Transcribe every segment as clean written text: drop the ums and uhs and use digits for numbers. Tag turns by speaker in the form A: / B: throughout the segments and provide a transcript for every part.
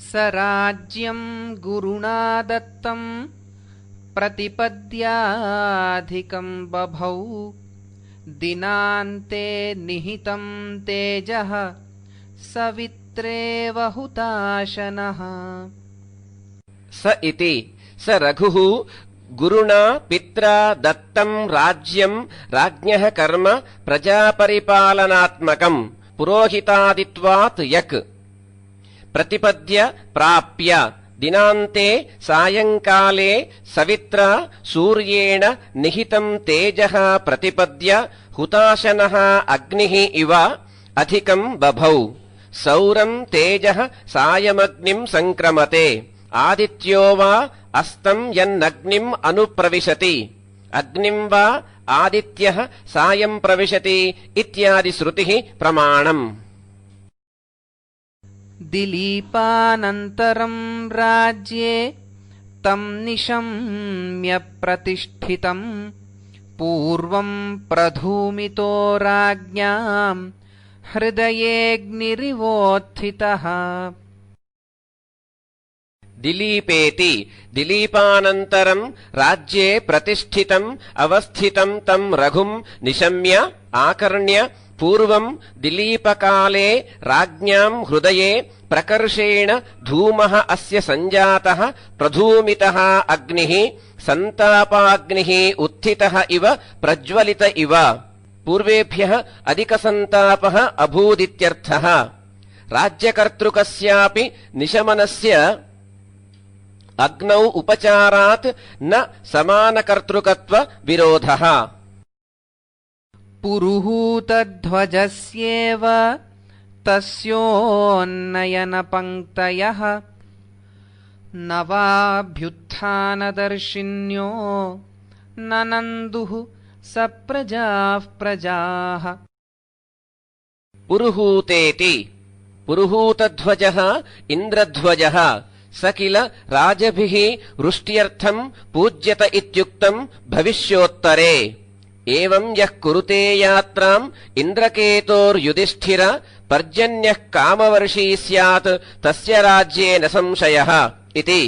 A: स राज्यं गुरुणा दत्तं प्रतिपद्याधिकं बभौ दिनान्ते निहितं तेजः सवित्रेव हुताशनः।
B: स इति स रघुः गुरुणा पित्रा दत्तं राज्यं राज्ञः कर्म प्रजापरिपालनात्मकं पुरोहितादित्वात् यक् प्रतिपद्य प्राप्य दिनान्ते सायंकाले सवित्रा सूर्येण निहितं तेजः प्रतिपद्य हुताशनः अग्निः इव अधिकं बभौ सौरं तेजः सायमग्निं संक्रमते आदित्यो वा अस्तं यन्नग्निम् अनुप्रविशति अग्निं वा आदित्यः सायं प्रविशति इत्यादि श्रुतिः प्रमाणम्।
A: दिलीपानन्तरं राज्ये तं निशम्य प्रतिष्ठितं पूर्वं प्रधूमितो राज्ञां हृदयेऽग्निरिवोत्थितः।
B: दिलीपेति दिलीपानन्तरं राज्ये प्रतिष्ठितम् अवस्थितं तं रघुं निशम्य आकर्ण्य पूर्वं दिलीपकाले राज्ञां हृदये प्रकर्षेण धूमः अस्य सञ्जातः प्रधूमितः अग्निः सन्तापाग्निः उत्थितः इव प्रज्वलित इव पूर्वेभ्यः अधिकसन्तापः अभूदित्यर्थः। राज्यकर्तृकस्यापि निशमनस्य अग्नौ उपचारात् न समानकर्तृकत्व विरोधः।
A: पुरुहूतध्वजस्येव तस्योन्नयनपङ्क्तयः नवाभ्युत्थानदर्शिन्यो ननन्दुः सप्रजाः प्रजाः।
B: पुरुहूतेति पुरुहूतध्वजः इन्द्रध्वजः स किल राजभिः वृष्ट्यर्थं पूज्यत इत्युक्तं भविष्योत्तरे। एवं यः कुरुते यात्राम् इन्द्रकेतोर्युधिष्ठिर पर्जन्यः कामवर्षी स्यात् तस्य राज्ये न संशयः इति।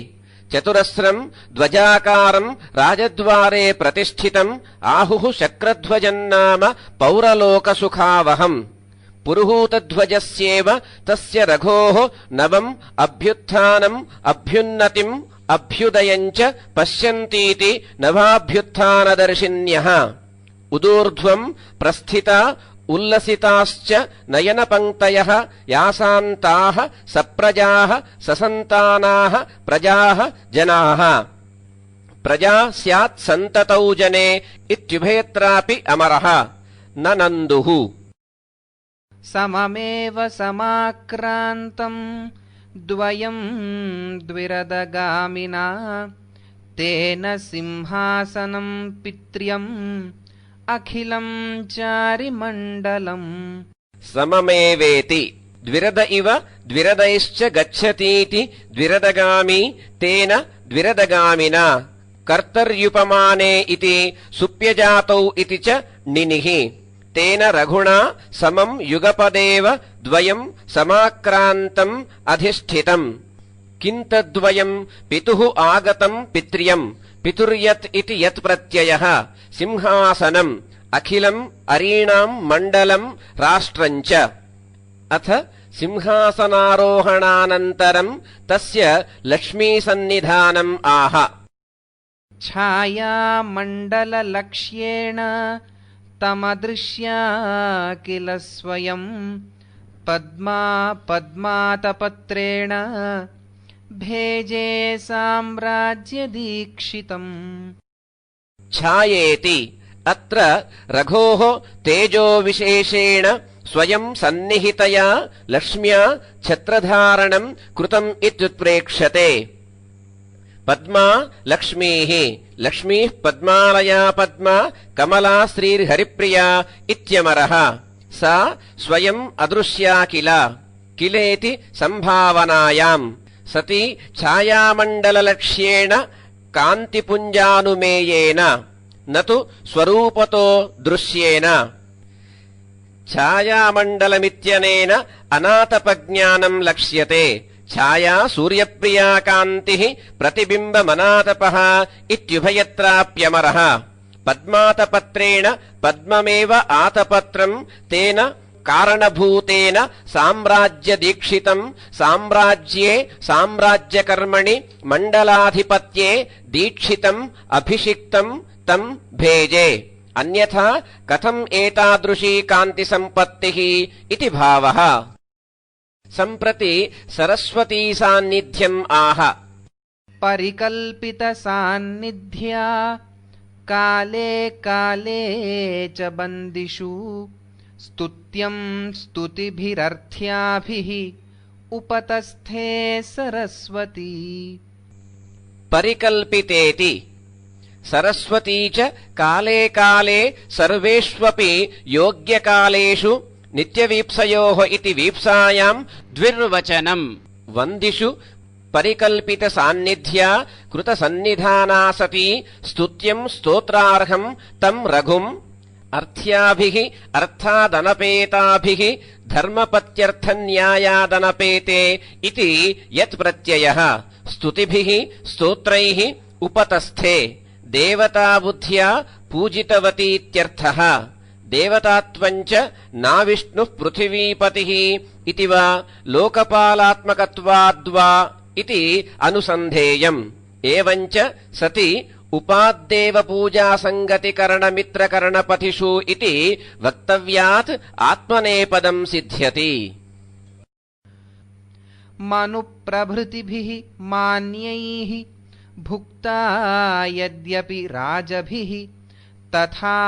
B: चतुरस्रं ध्वजाकारं राजद्वारे प्रतिष्ठितम् आहुः शक्रध्वजन्नाम पौरलोकसुखावहम्। पुरुहूतध्वजस्येव तस्य रघोः नवम् अभ्युत्थानम् अभ्युन्नतिम् अभ्युदयम् च पश्यन्तीति नवाभ्युत्थानदर्शिन्यः। उदूर्ध्वम् प्रस्थिता उल्लसिताश्च नयनपङ्क्तयः यासान्ताः सप्रजाः ससन्तानाः प्रजाः जनाः। प्रजा स्यात् सन्ततौ जने इत्युभयत्रापि अमरः न नन्दुः।
A: सममेव समाक्रान्तम् द्वयम् द्विरदगामिना तेन सिंहासनं पित्र्यम् अखिलं चारिमण्डलम्।
B: सममेवेति द्विरद इव द्विरदैश्च गच्छतीति द्विरदगामी तेन द्विरदगामिना कर्तर्युपमाने इति सुप्यजातौ इति च निनिः तेन रघुणा समं युगपदेव द्वयम् समाक्रान्तम् अधिष्ठितम्। किन्तद्वयम् पितुः आगतम् पित्र्यम् पितुर्यत् इति यत् प्रत्ययः सिंहासनम् अखिलम् अरीणाम् मण्डलम् राष्ट्रम् च। अथ सिंहासनारोहणानन्तरम् तस्य लक्ष्मीसन्निधानम् आह।
A: छायामण्डललक्ष्येण तमदृश्या किल स्वयम् पद्मातपत्रेण भेजे साम्राज्यदीक्षितम्।
B: छायेति अत्र रघोः तेजोविशेषेण स्वयं सन्निहितया लक्ष्म्या छत्रधारणम् कृतम् इत्युत्प्रेक्ष्यते। पद्मा लक्ष्मीः लक्ष्मीः पद्मालया पद्मा कमला श्रीर्हरिप्रिया इत्यमरः। सा स्वयम् अदृश्या किल किलेति सम्भावनायाम् सति छायामण्डललक्ष्येण कान्तिपुञ्जानुमेयेन न तु स्वरूपतो दृश्येन। छायामण्डलमित्यनेन अनातपज्ञानम् लक्ष्यते ఛాయా సూర్యప్రియా కాంతిః ప్రతిబింబమనాతపః ఇత్యుభయత్రాప్యమరః పద్మాతపత్రేణ పద్మమేవ ఆతపత్రం తేన కారణభూతేన సామ్రాజ్యదీక్షితం సామ్రాజ్యే సామ్రాజ్యకర్మణి మండలాధిపత్యే దీక్షితం అభిషిక్తం తం భేజే అన్యథా కథం ఏతాదృశీ కాంతి సంపత్తిః ఇతి భావః. సంప్రతి సరస్వతీ సాన్నిధ్యం ఆహ.
A: పరికల్పిత సాన్నిధ్యా కాలే కాలే చ బందిషు స్తుత్యం స్తుతిభిరర్థ్యాభిః ఉపతస్థే సరస్వతీ.
B: పరికల్పితేతి సరస్వతీ చ కాలే కాలే సర్వేష్వపి యోగ్యకాలేషు నిత్యవీప్సయోః ఇతి వీప్సాయాం ద్విర్వచనం. వందిషు పరికల్పిత సాన్నిధ్యా కృత సన్నిధానా సతి స్తుత్యం స్తోత్రార్హం తం రఘుం అర్థ్యాభిః అర్థాదనపేతాభిః ధర్మపత్యర్థన్యాయాదనపేతే ఇతి యత్ ప్రత్యయః స్తుతిభిః స్తోత్రైః ఉపతస్థే దేవతాబుద్ధ్యా పూజితవతీత్యర్థః. దేవతాత్వం చ నా విష్ణుః పృథివీపతిః ఇతి వా లోకపాలాత్మకత్వాద్వా ఇతి అనుసంధేయం. ఏవం చ సతి ఉపాద్దేవ పూజాసంగతికరణమిత్రకరణపతిషు ఇతి వక్తవ్యాత్ ఆత్మనేపదం సిద్ధ్యతి.
A: మనుప్రభృతిభిః మాన్యైః భుక్తా యద్యపి రాజభిః తథాప్యనన్యపూర్వేవ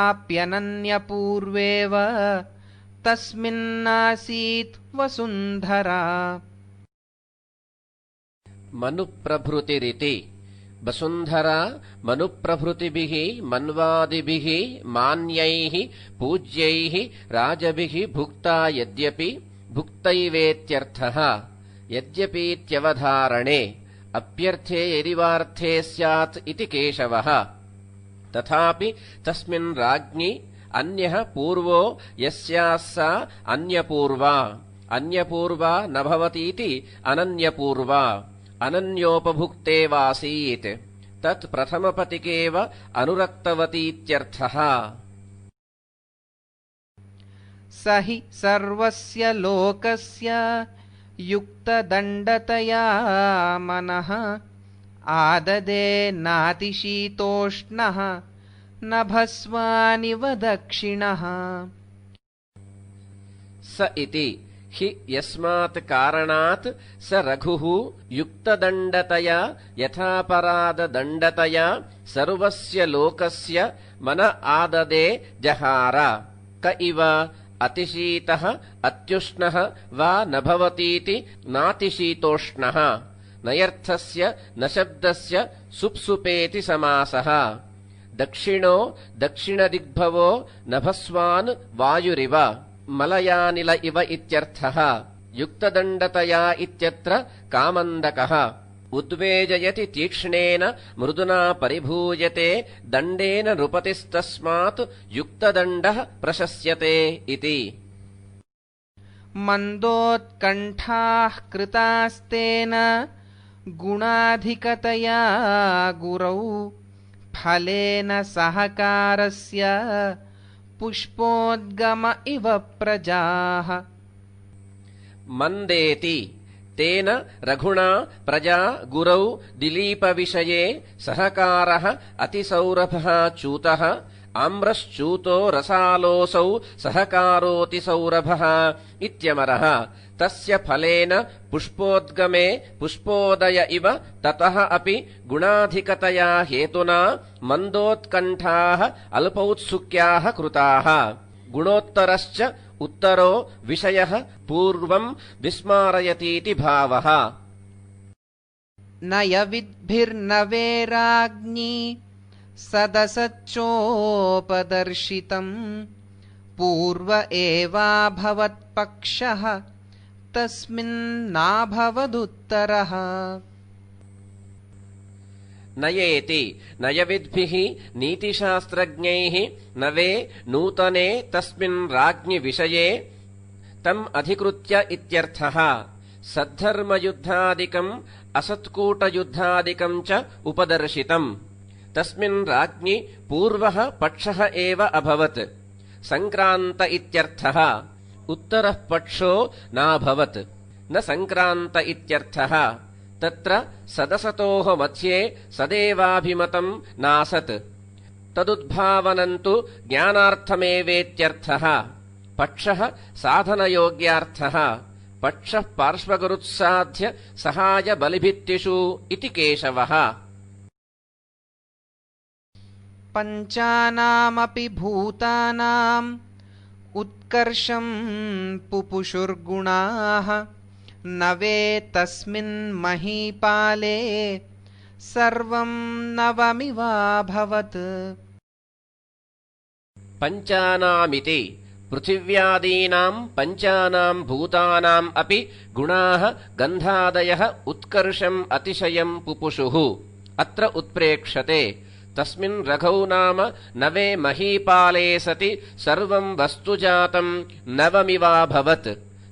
A: తస్మిన్నాసీత్ వసుంధరా.
B: మనుప్రభృతిరితి వసుంధరా మనుప్రభృతిభిః మన్వాదిభిః మాన్యైః పూజ్యైః రాజభిః భుక్తా యద్యపి భుక్తైవేత్యర్థః. యద్యపీత్యవధారణే అప్యర్థే యదివార్థే స్యాత్ ఇతి కేశవః. తథాపి తస్మిన్ రాజ్ఞి అన్యః పూర్వో యస్యాః సా అన్యపూర్వా అన్యపూర్వా న భవతీతి అనన్యపూర్వా అనన్యోపభుక్తేవాసీత్ తత్ ప్రథమపతికేవ అనురక్తవతీత్యర్థః.
A: సహి సర్వస్య లోకస్య యుక్తదండతయా మనః ఆదదే నాతిశీతోష్ణః నభస్వానివ దక్షిణః.
B: స ఇతి హి యస్మాత్ కారణాత్ స రఘుః యుక్తదండతయా యథాపరాధదండతయా సర్వస్య లోకస్య మన ఆదదే జహార. క ఇవ అతిశీతః అత్యుష్ణః వా న భవతీతి నాతిశీతోష్ణః. నయర్థస్య న శబ్దస్య సుప్సుపేతి సమాసః. దక్షిణో దక్షిణదిగ్భవో నభస్వాన్ వాయురివ మలయానిల ఇవ ఇత్యర్థః. యుక్తదండతయా ఇత్యత్ర కామందకః. ఉద్వేజయతి తీక్ష్ణేన మృదునా పరిభూయతే దండేన నృపతిస్తస్మాత్ యుక్తదండః ప్రశస్యతే ఇతి.
A: మందోత్కంఠాః కృతాస్తేన గుణాధికతయా గురౌ ఫలేన సహకారస్య పుష్పోద్గమ ఇవ ప్రజాః.
B: మందేతి తేన రఘుణా ప్రజా గురౌ దిలీప విషయే సహకారః అతిసౌరభః చూతః ఆమ్రశ్చూతో రసాలోసౌ సహకారోతి సౌరభః ఇత్యమరః. తస్య ఫలేన పుష్పోద్గమే పుష్పోదయ ఇవ తతః అపి గుణాధికతయా హేతునా మందోత్కంఠాః అల్పౌత్సుక్యాః కృతాః. గుణోత్తరశ్చ ఉత్తరో విషయః పూర్వం విస్మారయతీతి భావః.
A: నయవిద్భిర్న వేరాగ్ని సదసచ్చోపదర్శితం పూర్వ ఏవాభవత్పక్షః తస్మిన్నాభవదుత్తరః.
B: నయేతి నయవిద్భిః నీతిశాస్త్రజ్ఞైః నవే నూతనే తస్మిన్ రాజ్ఞి విషయే తం అధికృత్య ఇత్యర్థః. सद्धर्मयुद्धादिकम् असत्कूटयुद्धादिकम् च उपदर्शितम्। तस्मिन् राज्ञि पूर्वः पक्षः एव अभवत्। सङ्क्रान्त इत्यर्थः। उत्तरः पक्षो नाभवत्, न सङ्क्रान्त इत्यर्थः। तत्र सदसतोः मध्ये सदेवाभिमतम् नासत्। तदुद्भावनम् तु ज्ञानार्थमेवेत्यर्थः। पक्षः साधनयोग्यार्थः। पक्षः पार्श्वगरुत्साध्य सहायबलिभित्तिषु इति केशवः।
A: पञ्चानामपि भूतानाम् उत्कर्षम् पुपुषुर्गुणाः न वेत्तस्मिन् महीपाले सर्वं नवमिवाभवत्।
B: पञ्चानामिति पृथिव्यादीनाम् पञ्चानाम् भूतानाम् अपि गुणाः गन्धादयः उत्कर्षम् अतिशयम् पुपुषुः अत्र उत्प्रेक्ष्यते। तस्मिन् रघौ नाम नवे महीपाले सति सर्वम् वस्तुजातम् नवमिवाभवत्।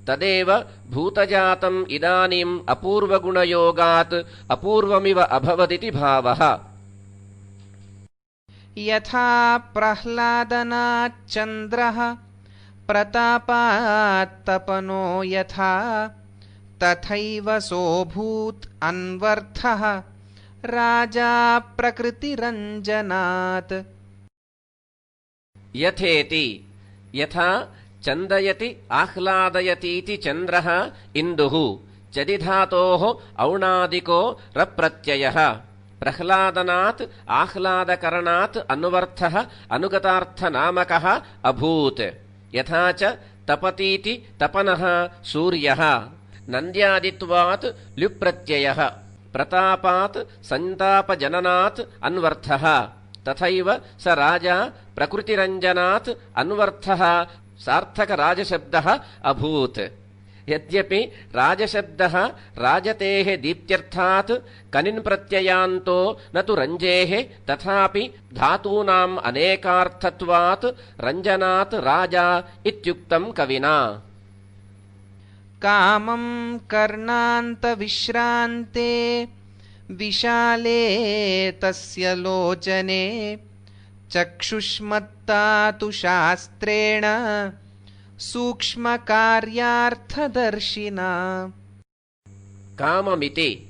B: तदेव भूतजातम् इदानीम् अपूर्वगुणयोगात् अपूर्वमिव अभवदिति भावः।
A: यथा प्रह्लादनाच्चन्द्रः प्रतापात्तपनो यथा तथैव सोऽभूत् अन्वर्थः राजा प्रकृतिरञ्जनात्।
B: यथेति यथा चन्दयति आह्लादयतीति चन्द्रः इन्दुः चदिधातोः औणादिको रप्रत्ययः। प्रह्लादनात् आह्लादकरणात् अन्वर्थः अनुगतार्थनामकः अभूत्। यथा च तपतीति तपनः सूर्यः। नन्द्यादित्वात् ल्युप्रत्ययः। प्रतापात् सन्तापजननात् अन्वर्थः। तथैव स राजा प्रकृतिरञ्जनात् अन्वर्थः सार्थकराजशब्दः अभूत्। यद्यपि राजशब्दः राजतेः दीप्त्यर्थात् कनिन् प्रत्ययान्तो न तु रञ्जेः, तथापि धातूनाम् अनेकार्थत्वात् रञ्जनात् राजा इत्युक्तम् कविना।
A: कामं कर्णान्तविश्रान्ते विशाले तस्य लोचने चक्षुष्मत्ता तु शास्त्रेण सूक्ष्मकार्यार्थदर्शिना।
B: काममिति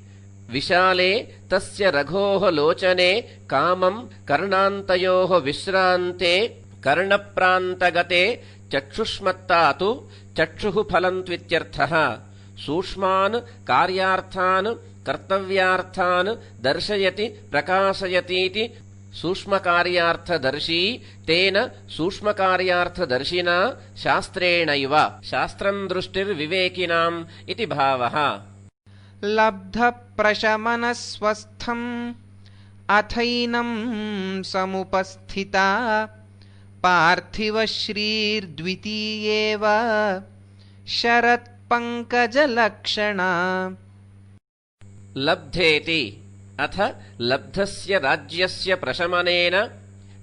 B: विशाले तस्य रघोः लोचने कामम् कर्णान्तयोः विश्रान्ते कर्णप्रान्तगते चक्षुष्मत्ता तु चक्षुः फलन्त्वित्यर्थः। सूक्ष्मान् कार्यार्थान् कर्तव्यार्थान् दर्शयति प्रकाशयतीति सूक्ष्मकार्यार्थदर्शी तेन सूक्ष्मकार्यार्थदर्शिना शास्त्रेणैव शास्त्रम् दृष्टिर्विवेकिनाम् इति भावः।
A: लब्धप्रशमनस्वस्थम् अथैनं समुपस्थिता पार्थिवश्रीर्द्वितीयेव शरत्पङ्कजलक्षणा।
B: लब्धेति अथ लब्धस्य राज्यस्य प्रशमनेन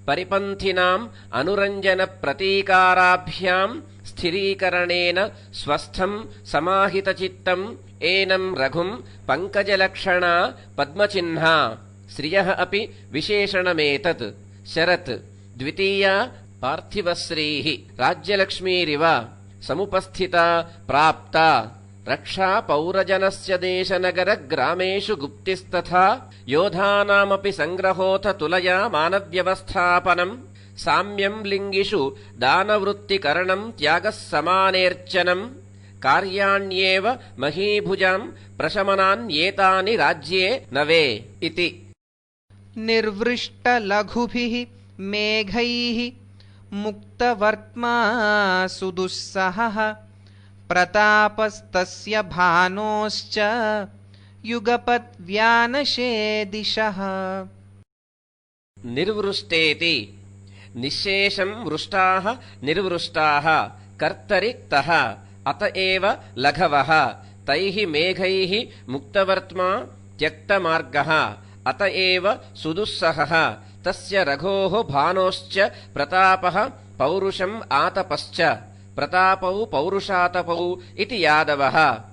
B: परिपन्थिनाम् अनुरञ्जनप्रतीकाराभ्याम् स्थिरीकरणेन स्वस्थम् समाहितचित्तम् एनम् रघुम् पङ्कजलक्षणा पद्मचिह्ना। श्रियः अपि विशेषणमेतत्। शरत् द्वितीया पार्थिवश्रीः राज्यलक्ष्मीरिव समुपस्थिता प्राप्ता। रक्षा पौरजनस्य देशनगरग्रामेषु गुप्तिस्तथा योधानामपि सङ्ग्रहोऽथ तुलया मानव्यवस्थापनम् साम्यम् लिङ्गिषु दानवृत्तिकरणम् त्यागः समानेर्चनम् कार्याण्येव महीभुजाम् प्रशमनान्येतानि राज्ये नवे इति।
A: निर्वृष्टलघुभिः मेघैः मुक्तवर्त्मा सुदुस्सहः प्रतापस्तस्य भानोश्च युगपद्व्यानशे दिशः।
B: निर्वृष्टेति निःशेषम् वृष्टाः निर्वृष्टाः कर्तरिक्तः अत एव लघवः। तैः मेघैः मुक्तवर्त्मा त्यक्तमार्गः अत एव सुदुस्सहः। तस्य रघोः भानोश्च प्रतापः पौरुषम् आतपश्च प्रतापौ पौरुषातपौ इति यादवः।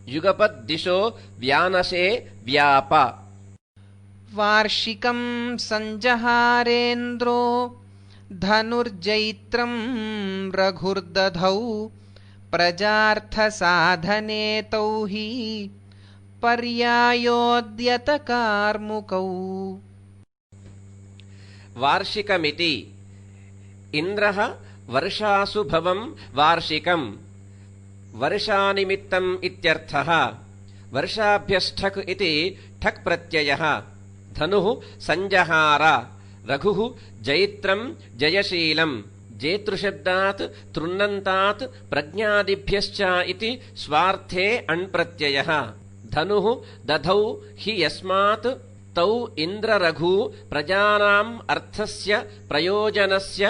B: युगपद्दिशो व्यानशे व्याप
A: वार्षिकं सञ्जहारेन्द्रो धनुर्जैत्रं रघुर्दधौ प्रजार्थसाधने तौ हि पर्यायोद्यतकार्मुकौ
B: वार्षिकमिति इन्द्रः वर्षासु भवं वार्षिकम् वर्षानिमित्तम् इत्यर्थः वर्षाभ्यष्ठक् इति ठक् प्रत्ययः धनुः सञ्जहार रघुः जैत्रम् जयशीलम् जेतृशब्दात् तृण्णन्तात् प्रज्ञादिभ्यश्च इति स्वार्थे अण्प्रत्ययः धनुः दधौ हि यस्मात् तौ इन्द्ररघु प्रजानाम् अर्थस्य प्रयोजनस्य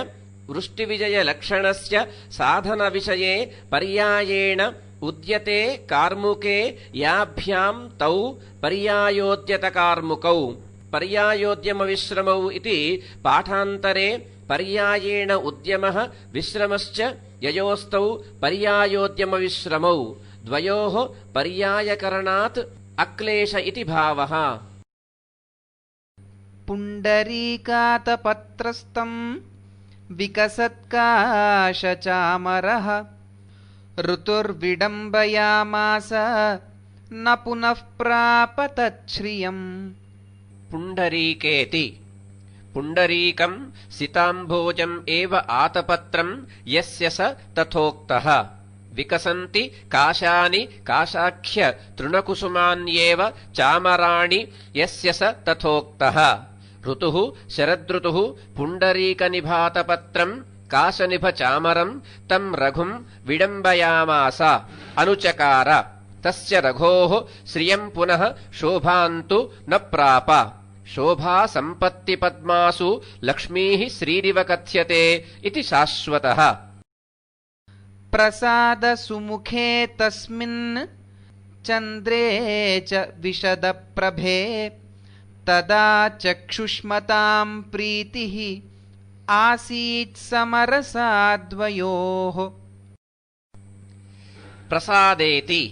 B: वृष्टिविजयलक्षणस्य साधनविषये पर्यायेण उद्यते कार्मुके याभ्याम् तौ पर्यायोद्यतकार्मुकौ पर्यायोद्यमविश्रमौ इति पाठान्तरे पर्यायेण उद्यमः विश्रमश्च ययोस्तौ पर्यायोद्यमविश्रमौ द्वयोः पर्यायकरणात् अक्लेश इति भावः
A: पुण्डरीकातपत्रस्तम् विकसत्काशचामरः ऋतुर्विडम्बयामास न पुनः प्राप तच्छ्रियम्
B: पुण्डरीकेति पुण्डरीकम् सिताम्भोजम् एव आतपत्रम् यस्य स तथोक्तः विकसन्ति काशानि काशाख्य तृणकुसुमान्येव चामराणि यस्य स तथोक्तः ऋतुः शरदृतुः पुण्डरीकनिभातपत्रम् काशनिभचामरम् तम् रघुम् विडम्बयामास अनुचकार तस्य रघोः श्रियम् पुनः शोभान्तु न प्राप शोभा सम्पत्तिपद्मासु लक्ष्मीः श्रीरिव कथ्यते इति शाश्वतः
A: प्रसादसुमुखे तस्मिन् चन्द्रे च विशदप्रभे तदा चक्षुष्मताम् प्रीतिः आसीत् समरसाद्वयोः
B: प्रसादेति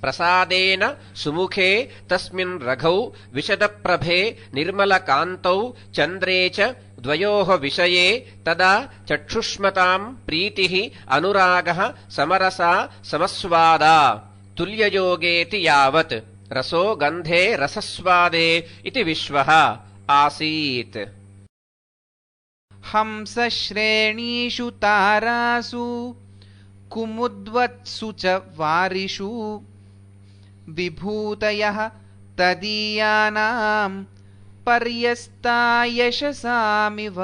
B: प्रसादेन सुमुखे तस्मिन् रघौ विशदप्रभे निर्मलकान्तौ चन्द्रे च द्वयोः विषये तदा चक्षुष्मताम् प्रीतिः अनुरागः समरसा समस्वादा तुल्ययोगेति यावत् रसो गन्धे रसस्वादे इति विश्वः आसीत्
A: हंसश्रेणीषु तारासु कुमुद्वत्सु च वारिषु विभूतयः तदीयानाम् पर्यस्ता यशसामिव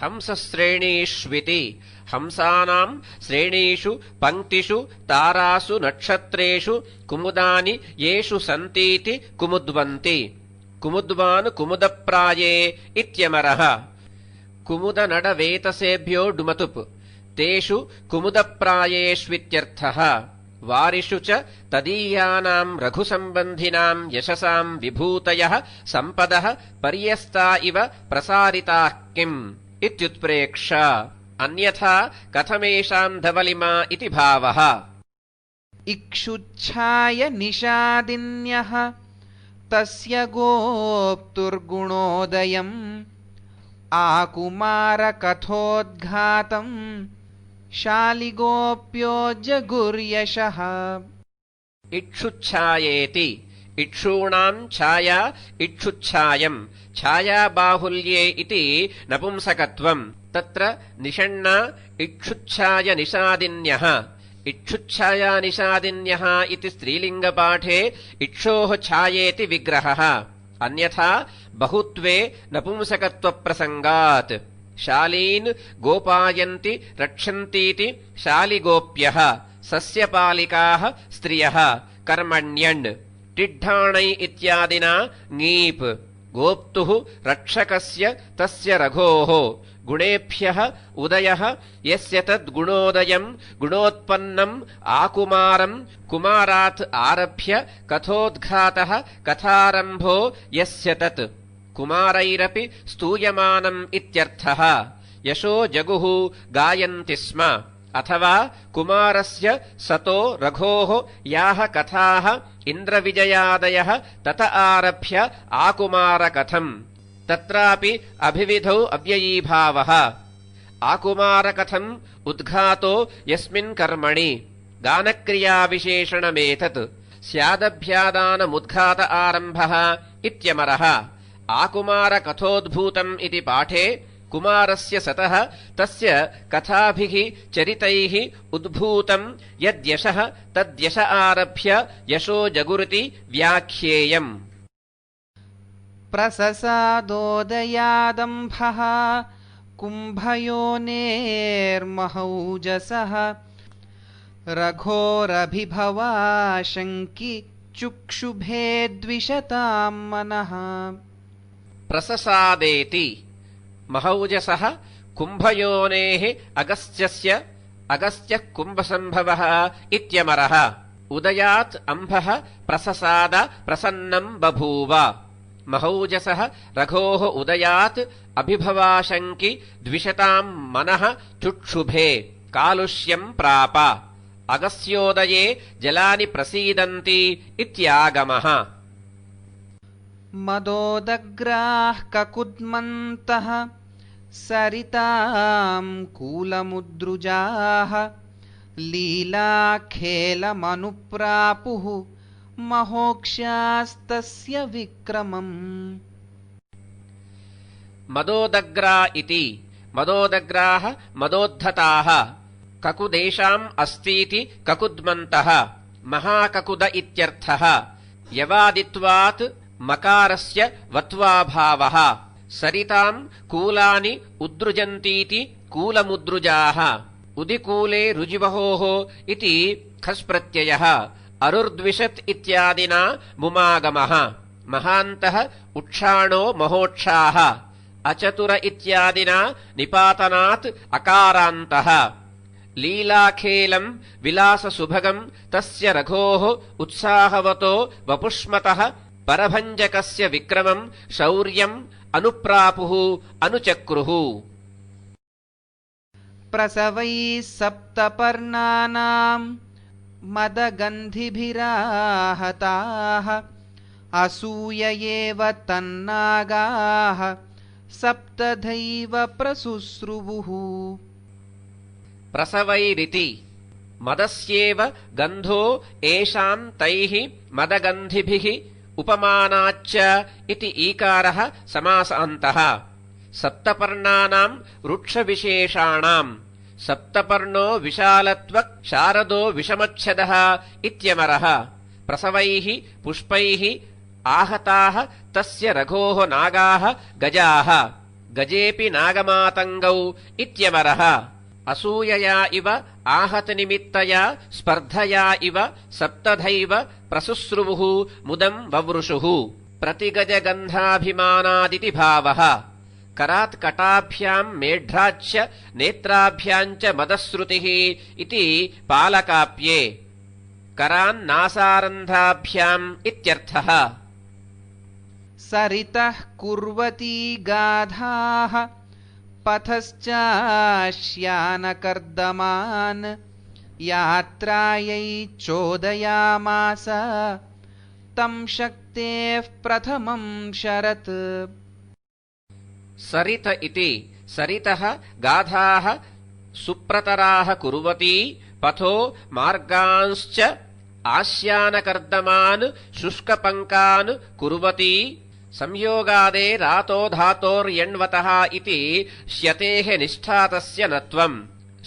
B: हंसश्रेणीष्विति हंसानाम् श्रेणीषु पङ्क्तिषु तारासु नक्षत्रेषु कुमुदानि येषु सन्तीति कुमुद्वन्ति कुमुद्वान् कुमुदप्राये इत्यमरः कुमुदनडवेतसेभ्यो डुमतुप् तेषु कुमुदप्रायेष्वित्यर्थः वारिषु च तदीयानाम् रघुसम्बन्धिनाम् यशसाम् विभूतयः सम्पदः पर्यस्ता इव प्रसारिताः किम् इत्युत्प्रेक्ष अन्यथा कथमेषाम् धवलिमा इति भावः
A: इक्षुच्छाय निषादिन्यः तस्य गोप्तुर्गुणोदयम् आकुमारकथोद्घातम् शालिगोप्यो जगुर्यशः
B: इक्षुच्छायेति इक्षूणाम् छाया इक्षुच्छायम् छायाबाहुल्ये इति नपुंसकत्वम् तत्र निषण्णा इक्षुच्छाय निषादिन्यः इक्षुच्छाया निषादिन्यः इति स्त्रीलिङ्गपाठे इक्षोः छायेति विग्रहः अन्यथा बहुत्वे नपुंसकत्वप्रसङ्गात् शालीन् गोपायन्ति रक्षन्तीति शालिगोप्यः सस्यपालिकाः स्त्रियः कर्मण्यन् टिड्ढाणै इत्यादिना ङीप् गोप्तुः रक्षकस्य तस्य रघोः गुणेभ्यः उदयः यस्य तद्गुणोदयम् गुणोत्पन्नम् आकुमारम् कुमारात् आरभ्य कथोद्घातः कथारम्भो यस्य तत् कुमारैरपि स्तूयमानम् इत्यर्थः यशो जगुः गायन्ति स्म अथवा कुमारस्य सतो रघोः याः कथाः इन्द्रविजयादयः तत आरभ्य आकुमारकथम् तत्रापि अभिविधौ अव्ययीभावः आकुमारकथम् उद्घातो यस्मिन् कर्मणि गानक्रियाविशेषणमेतत् स्यादभ्यादानमुद्घात आरम्भः इत्यमरः आकुमारकथोद्भूतम् इति पाठे कुमारस्य सतः तस्य कथाभिः चरितैः उद्भूतम् यद्यशः तद्यश आरभ्य यशो जगुरिति व्याख्येयम्
A: प्रससादोदयादम्भः कुम्भयोनेर्महौजसः रघोरभिभवाशङ्कि चुक्षुभे द्विषताम् मनः
B: प्रससादेति महौजसः कुम्भयोनेः अगस्त्यस्य अगस्त्यः कुम्भसम्भवः इत्यमरः उदयात् अम्भः प्रससाद प्रसन्नम् बभूव महौजसः रघोः उदयात् अभिभवाशङ्कि द्विषताम् मनः चुक्षुभे कालुष्यम् प्राप अगस्योदये जलानि प्रसीदन्ति इत्यागमः
A: मदोदग्राः ककुद्मन्तः सरिताम् कूलमुद्रुजाः लीलाखेलमनुप्रापुः महोक्ष्यास्तस्य विक्रमम्
B: मदोदग्रा इति मदोदग्राः मदोद्धताः ककुदेषाम् अस्तीति ककुद्मन्तः महाककुद इत्यर्थः यवादित्वात् मकारस्य वत्वाभावः सरिताम् कूलानि उद्रुजन्तीति कूलमुद्रुजाः उदिकूले रुजिवहोः इति खस्प्रत्ययः अरुर्द्विषत् इत्यादिना मुमागमः महान्तः उक्षाणो महोक्षाः अचतुर इत्यादिना निपातनात् अकारान्तः लीलाखेलम् विलाससुभगम् तस्य रघोः उत्साहवतो वपुष्मतः परभञ्जकस्य विक्रमम् शौर्यम् अनुप्रापुः अनुचक्रुः
A: प्रसवैः सप्तपर्णानाम् मदगन्धिभिराहताः असूय एव तन्नागाः सप्तधैव प्रसुस्रुवुः
B: प्रसवैरिति मदस्येव गन्धो येषाम् तैः मदगन्धिभिः उपमानाच्च इति ईकारः समासान्तः सप्तपर्णानाम् वृक्षविशेषाणाम् सप्तपर्णो विशालत्वक् शारदो विषमच्छदः इत्यमरः प्रसवैः पुष्पैः आहताः तस्य रघोः नागाः गजाः गजेऽपि नागमातङ्गौ इत्यमरः असूयया इव आहतनिमित्तया स्पर्धया इव सप्तधैव प्रसुस्रुवुः मुदम् ववृषुः प्रतिगजगन्धाभिमानादिति भावः करात् कटाभ्याम् मेढ्राच्च नेत्राभ्याम् च मदश्रुतिः इति पालकाप्ये करान्नासारन्ध्राभ्याम् इत्यर्थः
A: सरितः कुर्वती गाधाः पथश्चाश्यानकर्दमान् यात्रायै चोदयामास तम् शक्तेः प्रथमम् शरत्
B: सरित इति सरितः गाधाः सुप्रतराः कुर्वती पथो मार्गांश्च आस्यानकर्दमान् शुष्कपङ्कान् कुर्वती संयोगादे रातो धातोर्यण्वतः इति श्यतेः निष्ठातस्य नत्वम्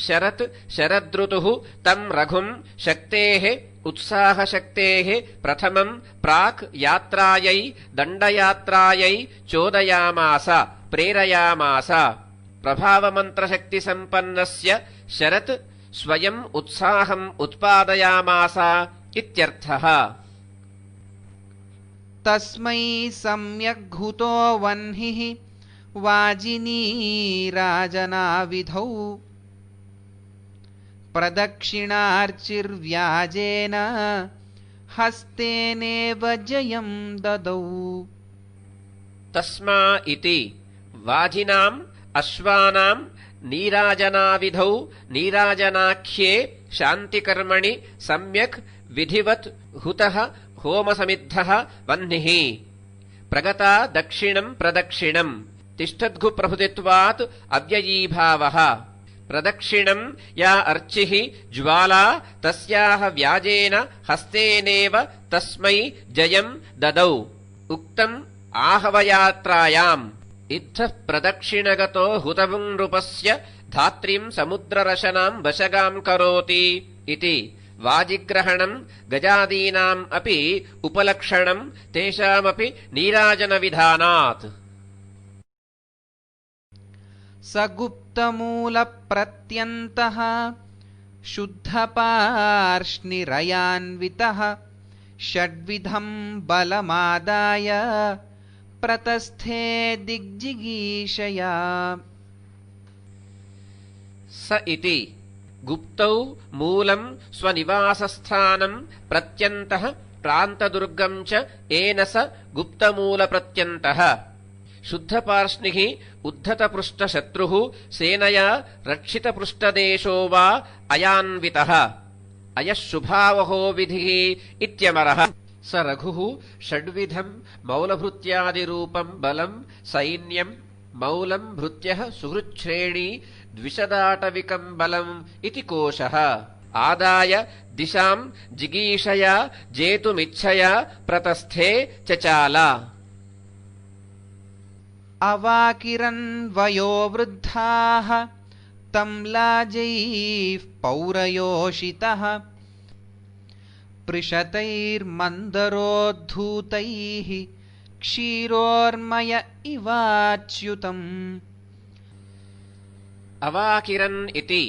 B: शरत् शरदृतुः तम् रघुम् शक्तेः उत्साहशक्तेः प्रथमम् प्राक् यात्रायै दण्डयात्रायै चोदयामास प्रेरयामास प्रभावमन्त्रशक्तिसम्पन्नस्य शरत् स्वयम् उत्साहम् उत्पादयामास इत्यर्थः
A: तस्मै सम्यग्घुतो वह्निः वाजिनीराजनाविधौ प्रदक्षिणार्चिर्व्याजेन हस्तेनेव जयम् ददौ
B: तस्मा इति वाजिनाम् अश्वानाम् नीराजनाविधौ नीराजनाख्ये शान्तिकर्मणि सम्यक् विधिवत् हुतः होमसमिद्धः वह्निः प्रगता दक्षिणम् प्रदक्षिणम् तिष्ठद्घुप्रभृतित्वात् अव्ययीभावः प्रदक्षिणम् या अर्चिः ज्वाला तस्याः व्याजेन हस्तेनेव तस्मै जयम् ददौ उक्तम् आहवयात्रायाम् इत्थः प्रदक्षिणगतो हुतभुङ्नृपस्य धात्रीम् समुद्ररशनाम् वशगाम् करोति इति वाजिग्रहणम् गजादीनाम् अपि उपलक्षणम् तेषामपि नीराजनविधानात्
A: सगुप्तमूलप्रत्यन्तः शुद्धपार्ष्णिरयान्वितः षड्विधम् बलमादाय प्रतस्थे दिग्जिगीषया
B: स इति गुप्तौ मूलम् स्वनिवासस्थानम् प्रत्यन्तः प्रान्तदुर्गम् च येन स गुप्तमूलप्रत्यन्तः शुद्धपार्ष्णिः उद्धतपृष्ठशत्रुः सेनया रक्षितपृष्ठदेशो वा अयान्वितः अयः शुभावहो विधिः इत्यमरः स रघुः षड्विधम् मौलभृत्यादिरूपम् बलम् सैन्यम् मौलम् भृत्यः सुहृच्छ्रेणी द्विषदाटविकम् बलम् इति कोशः आदाय दिशाम् जिगीषया जेतुमिच्छया प्रतस्थे चचाल
A: अवाकिरन् वयोवृद्धाः तं लाजैः पौरयोषितः पृषतैर्मन्दरोद्धूतैः क्षीरोर्मय इवाच्युतम्
B: अवाकिरन् इति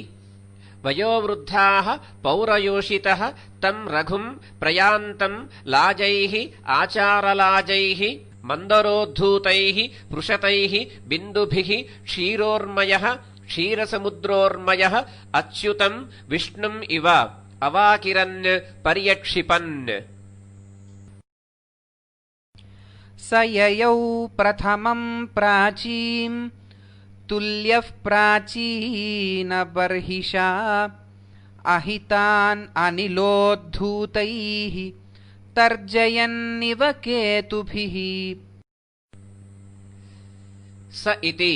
B: वयोवृद्धाः पौरयोषितः तम् रघुम् प्रयान्तम् लाजैः आचारलाजैः मन्दरोद्धूतैः पृषतैः बिन्दुभिः क्षीरोर्मयः क्षीरसमुद्रोर्मयः अच्युतम् विष्णुम् इव अवाकिरन् पर्यक्षिपन्
A: स ययौ प्रथमम् प्राचीम् तुल्यः प्राचीनबर्हिषा अहितान् अनिलोद्धूतैः तर्जयन्निव केतुभिः
B: स इति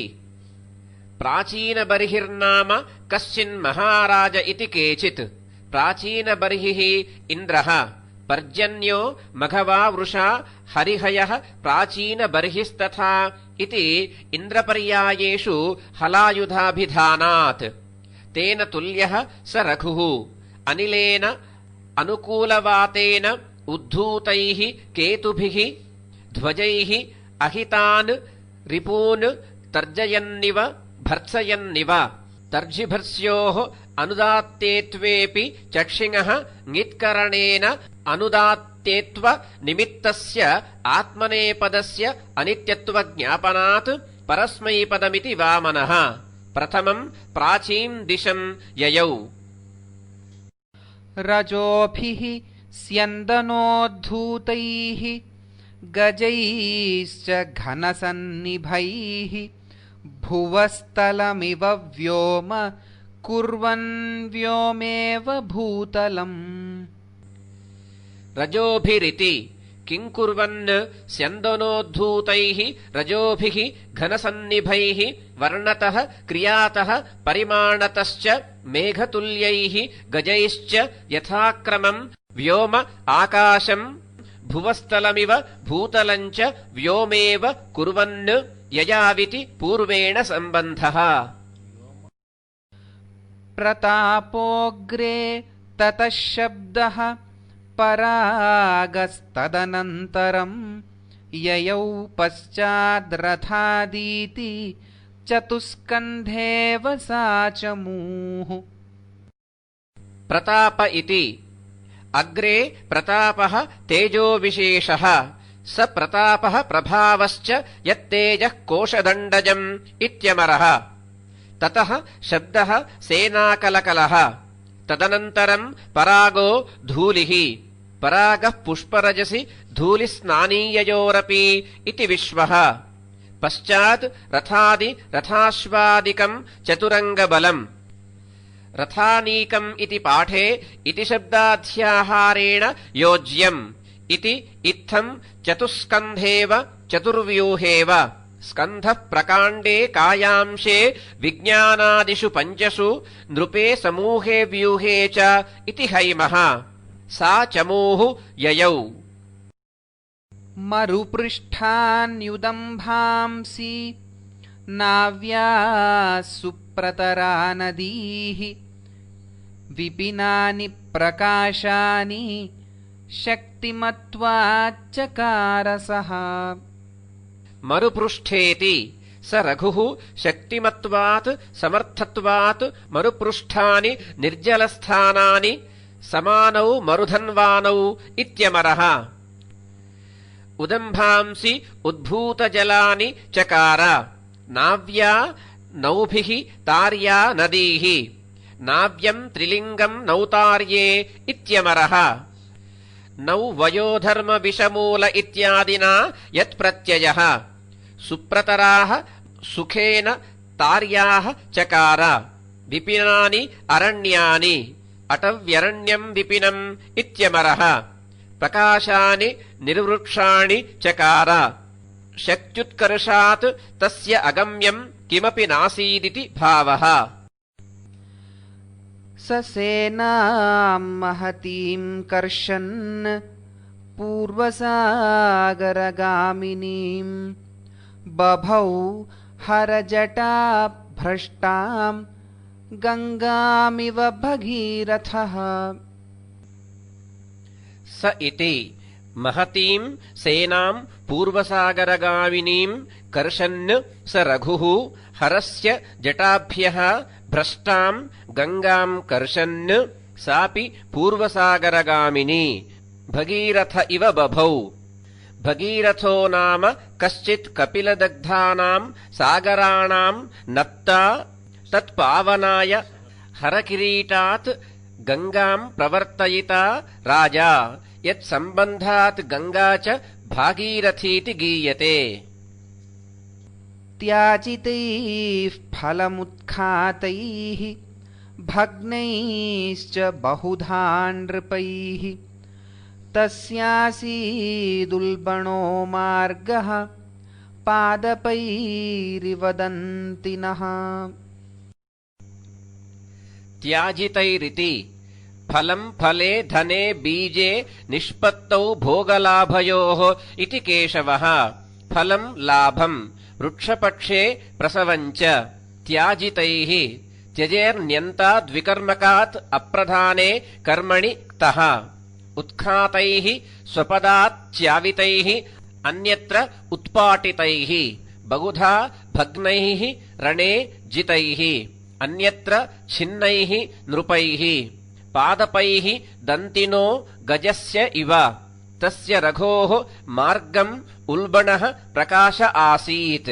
B: प्राचीनबर्हिर्नाम कश्चिन्महाराज इति केचित् प्राचीनबर्हिः इन्द्रः पर्जन्यो मघवा वृषा हरिहयः प्राचीनबर्हिस्तथा इति इन्द्रपर्यायेषु हलायुधाभिधानात् तेन तुल्यः स रघुः अनिलेन अनुकूलवातेन उद्धूतैः केतुभिः ध्वजैः अहितान् रिपून् तर्जयन्निव भर्त्सयन्निव तर्जिभर्स्योः अनुदात्तेत्वेऽपि चक्षिणः ङित्करणेन अनुदात्तेत्व निमित्तस्य आत्मनेपदस्य अनित्यत्वज्ञापनात् परस्मैपदमिति वामनः प्रथमम् प्राचीम् दिशम् ययौ
A: रजोभिः स्यन्दनोद्धूतैः गजैश्च घनसन्निभैः भुवस्तलमिव व्योम कुर्वन् व्योमेव भूतलम्
B: रजोभिरिति किङ्कुर्वन् स्यन्दनोद्धूतैः रजोभिः घनसन्निभैः वर्णतः क्रियातः परिमाणतश्च मेघतुल्यैः गजैश्च यथाक्रमम् व्योम आकाशम् भुवस्तलमिव भूतलम् च व्योमेव कुर्वन् ययाविति पूर्वेण सम्बन्धः
A: प्रतापोऽग्रे ततः शब्दः परागस्तदनन्तरम् ययौ पश्चाद्रथादीति चतुस्कन्धेव सा च मूः
B: प्रताप इति अग्रे प्रतापः तेजोविशेषः स प्रतापः प्रभावश्च यत्तेजः कोशदण्डजम् इत्यमरः ततः शब्दः सेनाकलकलः तदनन्तरम् परागो धूलिः परागः पुष्परजसि धूलिस्नानीययोरपि इति विश्वः पश्चात् रथादि रथाश्वादिकम् चतुरङ्गबलम् रथानीकम् इति पाठे इति शब्दाध्याहारेण योज्यम् इति इत्थम् चतुस्कन्धेव चतुर्व्यूहेव स्कन्धः प्रकाण्डे कायांशे विज्ञानादिषु पञ्चसु नृपे समूहे व्यूहे च इति हैमः सा चमूः ययौ
A: मरुपृष्ठान्युदम्भांसि नाव्या सुप्रतरा नदीः विपिनानि प्रकाशानि शक्तिमत्वाच्चकारसः
B: मरुपृष्ठेति स रघुः शक्तिमत्वात् समर्थत्वात् मरुपृष्ठानि निर्जलस्थानानि समानौ मरुधन्वानौ इत्यमरः उदम्भांसि उद्भूतजलानि चकार नाव्या नौभिः तार्या नदीः नाव्यम् त्रिलिङ्गम् नौतार्ये इत्यमरः नौ वयोधर्मविषमूल इत्यादिना यत्प्रत्ययः सुप्रतराः सुखेन तार्याः चकार विपिनानि अरण्यानि अटव्यरण्यम् विपिनम् इत्यमरः प्रकाशानि निर्वृक्षाणि चकार शक्त्युत्कर्षात् तस्य अगम्यम् किमपि नासीदिति भावः
A: ससेनाम् महतीम् कर्षन् पूर्वसागरगामिनीम् बभौ हरजटाभ्रष्टाम् गङ्गामिव भगीरथः
B: स इति महतीम् सेनाम् पूर्वसागरगामिनीम् कर्षन् स रघुः हरस्य जटाभ्यः भ्रष्टाम् गङ्गाम् कर्षन् सापि पूर्वसागरगामिनी भगीरथ इव बभौ भगीरथो नाम कश्चित् कपिलदग्धानाम् सागराणाम् नप्ता तत्पावनाय हरकिरीटात् गङ्गाम् प्रवर्तयिता राजा यत्सम्बन्धात् गङ्गा च भागीरथीति गीयते
A: त्याजितैः फलमुत्खातैः भग्नैश्च बहुधा नृपैः तस्यासीदुल्बणो मार्गः पादपैरिवदन्तिनः
B: त्याजितैरिति फलम् फले धने बीजे निष्पत्तौ भोगलाभयोः इति केशवः फलम् लाभम् वृक्षपक्षे प्रसवम् च त्याजितैः त्यजेर्न्यन्ताद्विकर्मकात् अप्रधाने कर्मणि क्तः उत्खातैः स्वपदाच्च्यावितैः अन्यत्र उत्पाटितैः बहुधा भग्नैः रणे जितैः अन्यत्र छिन्नैः नृपैः पादपैः दन्तिनो गजस्य इव तस्य रघोः मार्गम् उल्बणः प्रकाश आसीत्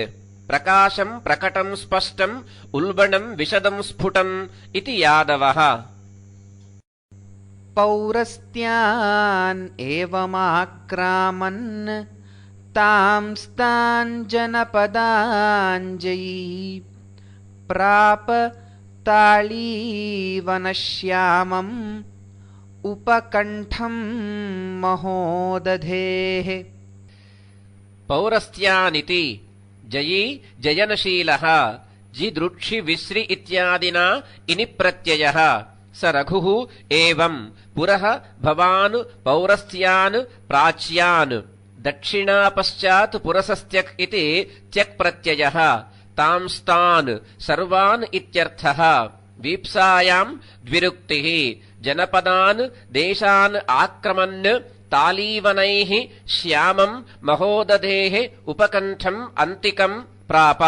B: प्रकाशम् प्रकटम् स्पष्टम् उल्बणम् विशदम् स्फुटम् इति यादवः
A: पौरस्त्यान् एवमाक्रामन् तांस्तान् जनपदाञ्जयी प्राप ताळीवनश्यामम् उपकण्ठम् महोदधेः
B: पौरस्त्यानिति जयी जयनशीलः जिदृक्षि विस्रि इत्यादिना इनि प्रत्ययः स रघुः एवम् पुरः भवान् पौरस्त्यान् प्राच्यान् दक्षिणापश्चात् पुरसस्त्यक् इति त्यक् प्रत्ययः तांस्तान् सर्वान् इत्यर्थः वीप्सायाम् द्विरुक्तिः जनपदान् देशान् आक्रमन् तालीवनैः श्यामम् महोदधेः उपकण्ठम् अन्तिकम् प्राप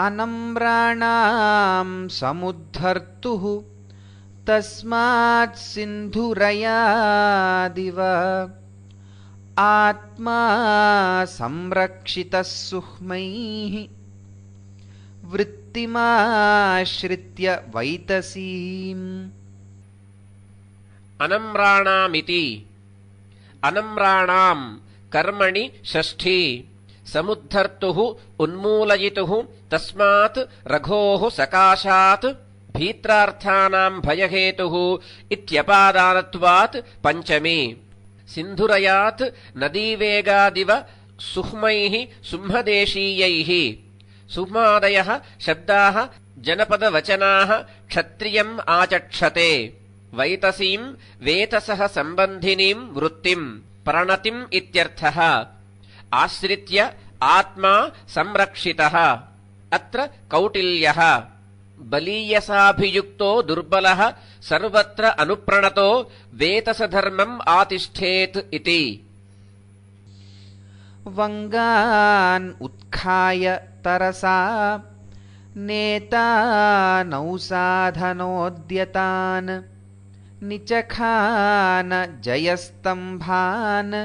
A: अनम्राणाम् समुद्धर्तुः तस्मात् सिन्धुरयादिव आत्मा संरक्षितः सुह्मैः वृत्तिमाश्रित्य वैतसीम्
B: अनम्राणामिति अनम्राणाम् कर्मणि षष्ठी समुद्धर्तुः उन्मूलयितुः तस्मात् रघोः सकाशात् भीत्रार्थानाम् भयहेतुः इत्यपादानत्वात् पञ्चमी सिन्धुरयात् नदीवेगादिव सुह्मैः सुम्हदेशीयैः सुह्मादयः शब्दाः जनपदवचनाः क्षत्रियम् आचक्षते वैतसीम् वेतसः सम्बन्धिनीम् वृत्तिम् प्रणतिम् इत्यर्थः आश्रित्य आत्मा संरक्षितः अत्र कौटिल्यः बलीयसाभियुक्तो दुर्बलः सर्वत्र अनुप्रणतो वेतसधर्मम् आतिष्ठेत् इति
A: वङ्गान् उत्खाय तरसा नेतानौसाधनोद्यतान् निचखान जयस्तम्भान्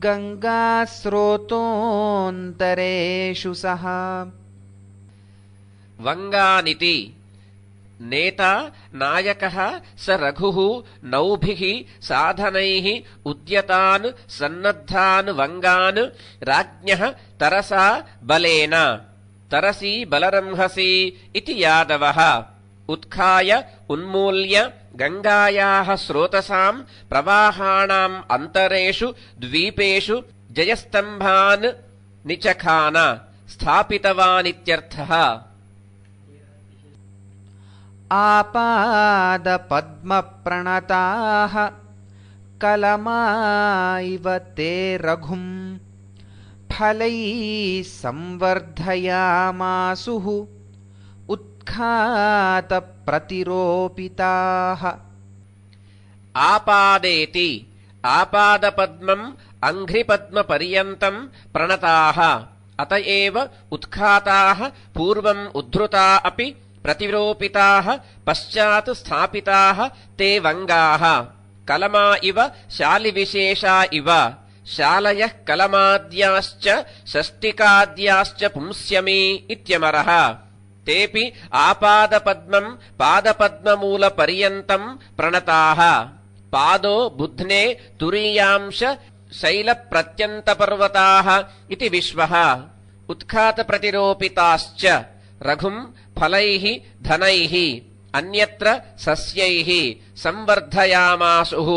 A: गङ्गास्रोतोऽन्तरेषु सः
B: वङ्गानिति नेता नायकः स रघुः नौभिः साधनैः उद्यतान् सन्नद्धान् वङ्गान् राज्ञः तरसा बलेन तरसी बलरंहसि इति यादवः उत्खाय उन्मूल्य गङ्गायाः स्रोतसाम् प्रवाहाणाम् अन्तरेषु द्वीपेषु जयस्तम्भान् निचखान स्थापितवानित्यर्थः
A: आपादपद्मप्रणताः कलमा इव ते रघुम् फलैः संवर्धयामासुः उत्खातप्रतिरोपिताः
B: आपादेति आपादपद्मम् अङ्घ्रिपद्मपर्यन्तम् प्रणताः अत एव उत्खाताः पूर्वम् उद्धृता अपि प्रतिरोपिताः पश्चात् स्थापिताः ते वङ्गाः कलमा इव शालिविशेषा इव शालयः कलमाद्याश्च षष्टिकाद्याश्च पुंस्यमी इत्यमरः तेऽपि आपादपद्मम् पादपद्ममूलपर्यन्तम् प्रणताः पादो बुध्ने तुरीयांश शैलप्रत्यन्तपर्वताः इति विश्वः उत्खातप्रतिरोपिताश्च रघुम् फलैः धनैः अन्यत्र सस्यैः संवर्धयामासुः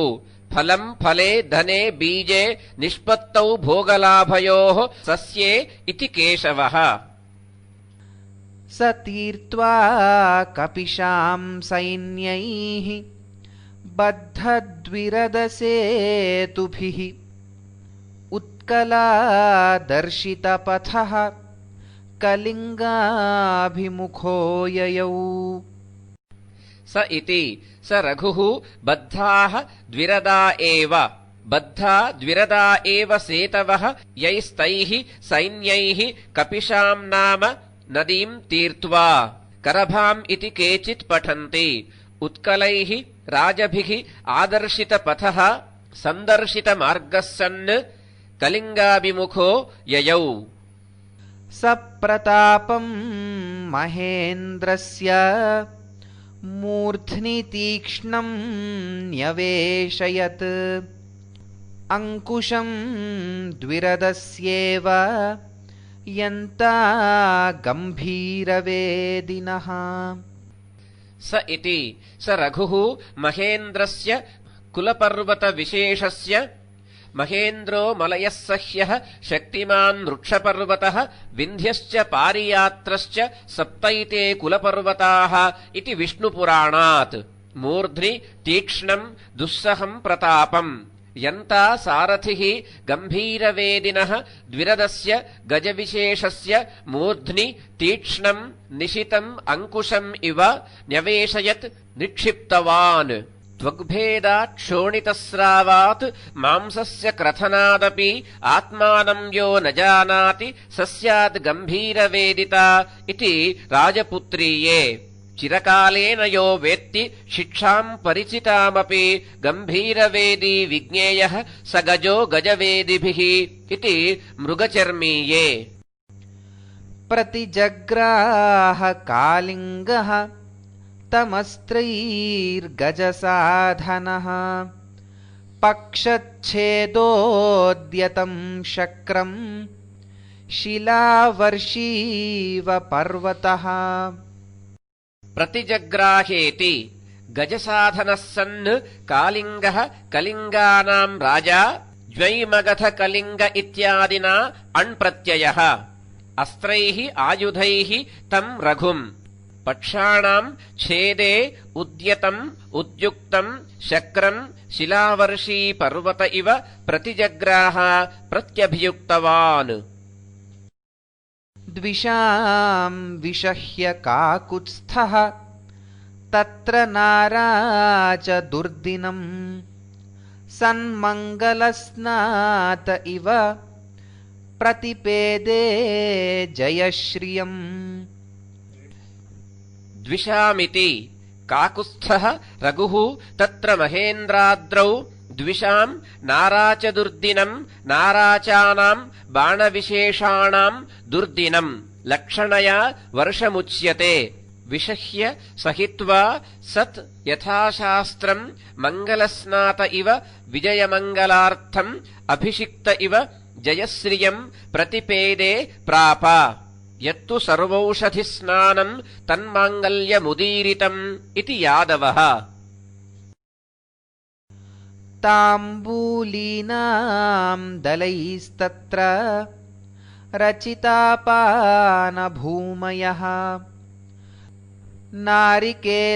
B: फलम् फले धने बीजे निष्पत्तौ भोगलाभयोः सस्ये इति केशवः
A: स तीर्त्वा कपिशाम् सैन्यैः बद्धद्विरदसेतुभिः उत्कलादर्शितपथः कलिङ्गाभिमुखो ययौ
B: स इति स रघुः बद्धाः द्विरदा एव बद्धा द्विरदा एव सेतवः यैस्तैः सैन्यैः कपिशाम् नाम नदीम् तीर्त्वा करभाम् इति केचित् पठन्ति उत्कलैः राजभिः आदर्शितपथः सन्दर्शितमार्गः सन् कलिङ्गाभिमुखो ययौ
A: सप्रतापम् महेन्द्रस्य मूर्ध्नि तीक्ष्णम् न्यवेशयत् अङ्कुशम् द्विरदस्येव यन्ता गम्भीरवेदिनः
B: स इति स रघुः महेन्द्रस्य कुलपर्वतविशेषस्य महेन्द्रो मलयः सह्यः शक्तिमान् वृक्षपर्वतः विन्ध्यश्च पारियात्रश्च सप्तैते कुलपर्वताः इति विष्णुपुराणात् मूर्ध्नि तीक्ष्णम् दुस्सहम् प्रतापम् यन्ता सारथिः गम्भीरवेदिनः द्विरदस्य गजविशेषस्य मूर्ध्नि तीक्ष्णम् निशितम् अङ्कुशम् इव न्यवेशयत् निक्षिप्तवान् त्वग्भेदात् क्षोणितस्रावात् मांसस्य क्रथनादपि आत्मानम् यो न जानाति स स्यात् गम्भीरवेदिता इति राजपुत्रीये चिरकालेन यो वेत्ति शिक्षाम् परिचितामपि गम्भीरवेदी विज्ञेयः स गजो गजवेदिभिः इति मृगचर्मीये
A: प्रतिजग्राह कालिङ्गः तमस्त्रैर्गजसाधनः पक्षच्छेदोद्यतम् शक्रम् शिलावर्षीव पर्वतः
B: प्रतिजग्राहेति गजसाधनः सन् कालिङ्गः कलिङ्गानाम् राजा ज्वैमगध कलिङ्ग इत्यादिना अण्प्रत्ययः अस्त्रैः आयुधैः तम् रघुम् पक्षाणाम् छेदे उद्यतम् उद्युक्तम् शक्रम् शिलावर्षी पर्वत इव प्रतिजग्राह प्रत्यभियुक्तवान्
A: द्विषाम् विषह्य काकुत्स्थः तत्र नाराच दुर्दिनम् सन्मङ्गलस्नात इव प्रतिपेदे जयश्रियम्
B: द्विषामिति काकुत्स्थः रघुः तत्र महेन्द्राद्रौ द्विषाम् नाराच दुर्दिनम् नाराचानाम् बाणविशेषाणाम् दुर्दिनम् लक्षणया वर्षमुच्यते विषह्य सहित्वा सत् यथाशास्त्रम् मङ्गलस्नात इव विजयमङ्गलार्थम् अभिषिक्त इव जयश्रियम् प्रतिपेदे प्राप यत्तु सर्वौषधिस्नानम् तन्माङ्गल्यमुदीरितम् इति यादवः
A: ताम्बूलीनाम् दलैस्तत्र रचितापानभूमयः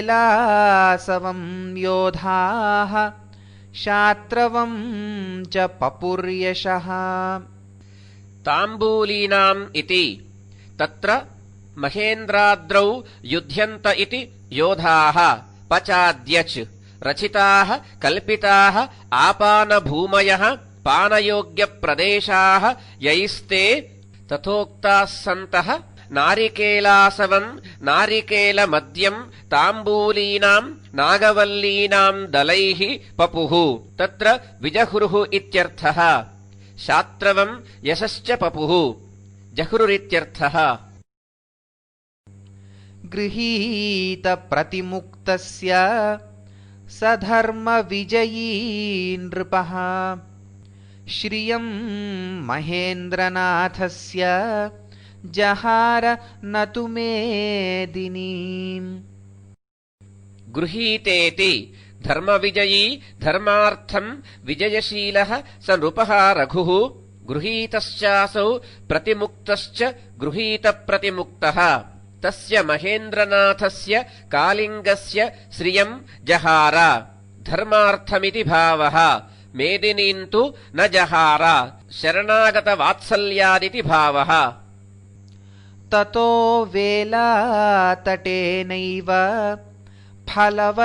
A: नारिकेलासवम् योधाः शात्रवम् च पपुर्यशः
B: ताम्बूलीनाम् इति तत्र महेन्द्राद्रौ युध्यन्त इति योधाः पचाद्यच् रचिताः कल्पिताः आपानभूमयः पानयोग्यप्रदेशाः यैस्ते तथोक्ताः सन्तः नारिकेलासवम् नारिकेलमद्यम् ताम्बूलीनाम् नागवल्लीनाम् दलैः पपुः तत्र विजहुरुः इत्यर्थः शात्रवम् यशश्च पपुः जहुरुरित्यर्थः
A: गृहीतप्रतिमुक्तस्य सधर्मविजयी नृपः श्रियम् महेन्द्रनाथस्य जहार न तु मेदिनीम्
B: गृहीतेति धर्मविजयी धर्मार्थम् विजयशीलः स नृपः रघुः गृहीतश्चासौ प्रतिमुक्तश्च गृहीतप्रतिमुक्तः तस्य महेन्द्रनाथस्य कालिङ्गस्य श्रियम् जहार धर्मार्थमिति भावः मेदिनीम् तु न जहार शरणागतवात्सल्यादिति भावः
A: ततो वेलातटेनैव फलवत्पूगमालिना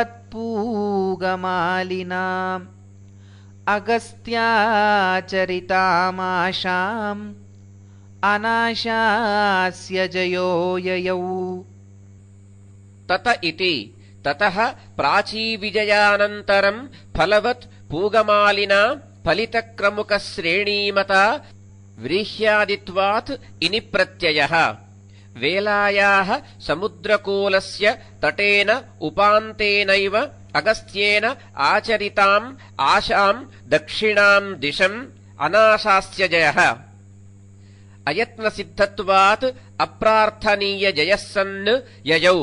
A: अगस्त्याचरितामाशाम् अनाशास्य जयो ययौ
B: तत इति ततः प्राचीविजयानन्तरम् फलवत् पूगमालिना फलितक्रमुकश्रेणीमता व्रीह्यादित्वात् इनि प्रत्ययः वेलायाः समुद्रकूलस्य तटेन उपान्तेनैव अगस्त्येन आचरिताम् आशाम् दक्षिणाम् दिशम् अनाशास्य जयः अयत्नसिद्धत्वात् अप्रार्थनीयजयः सन् ययौ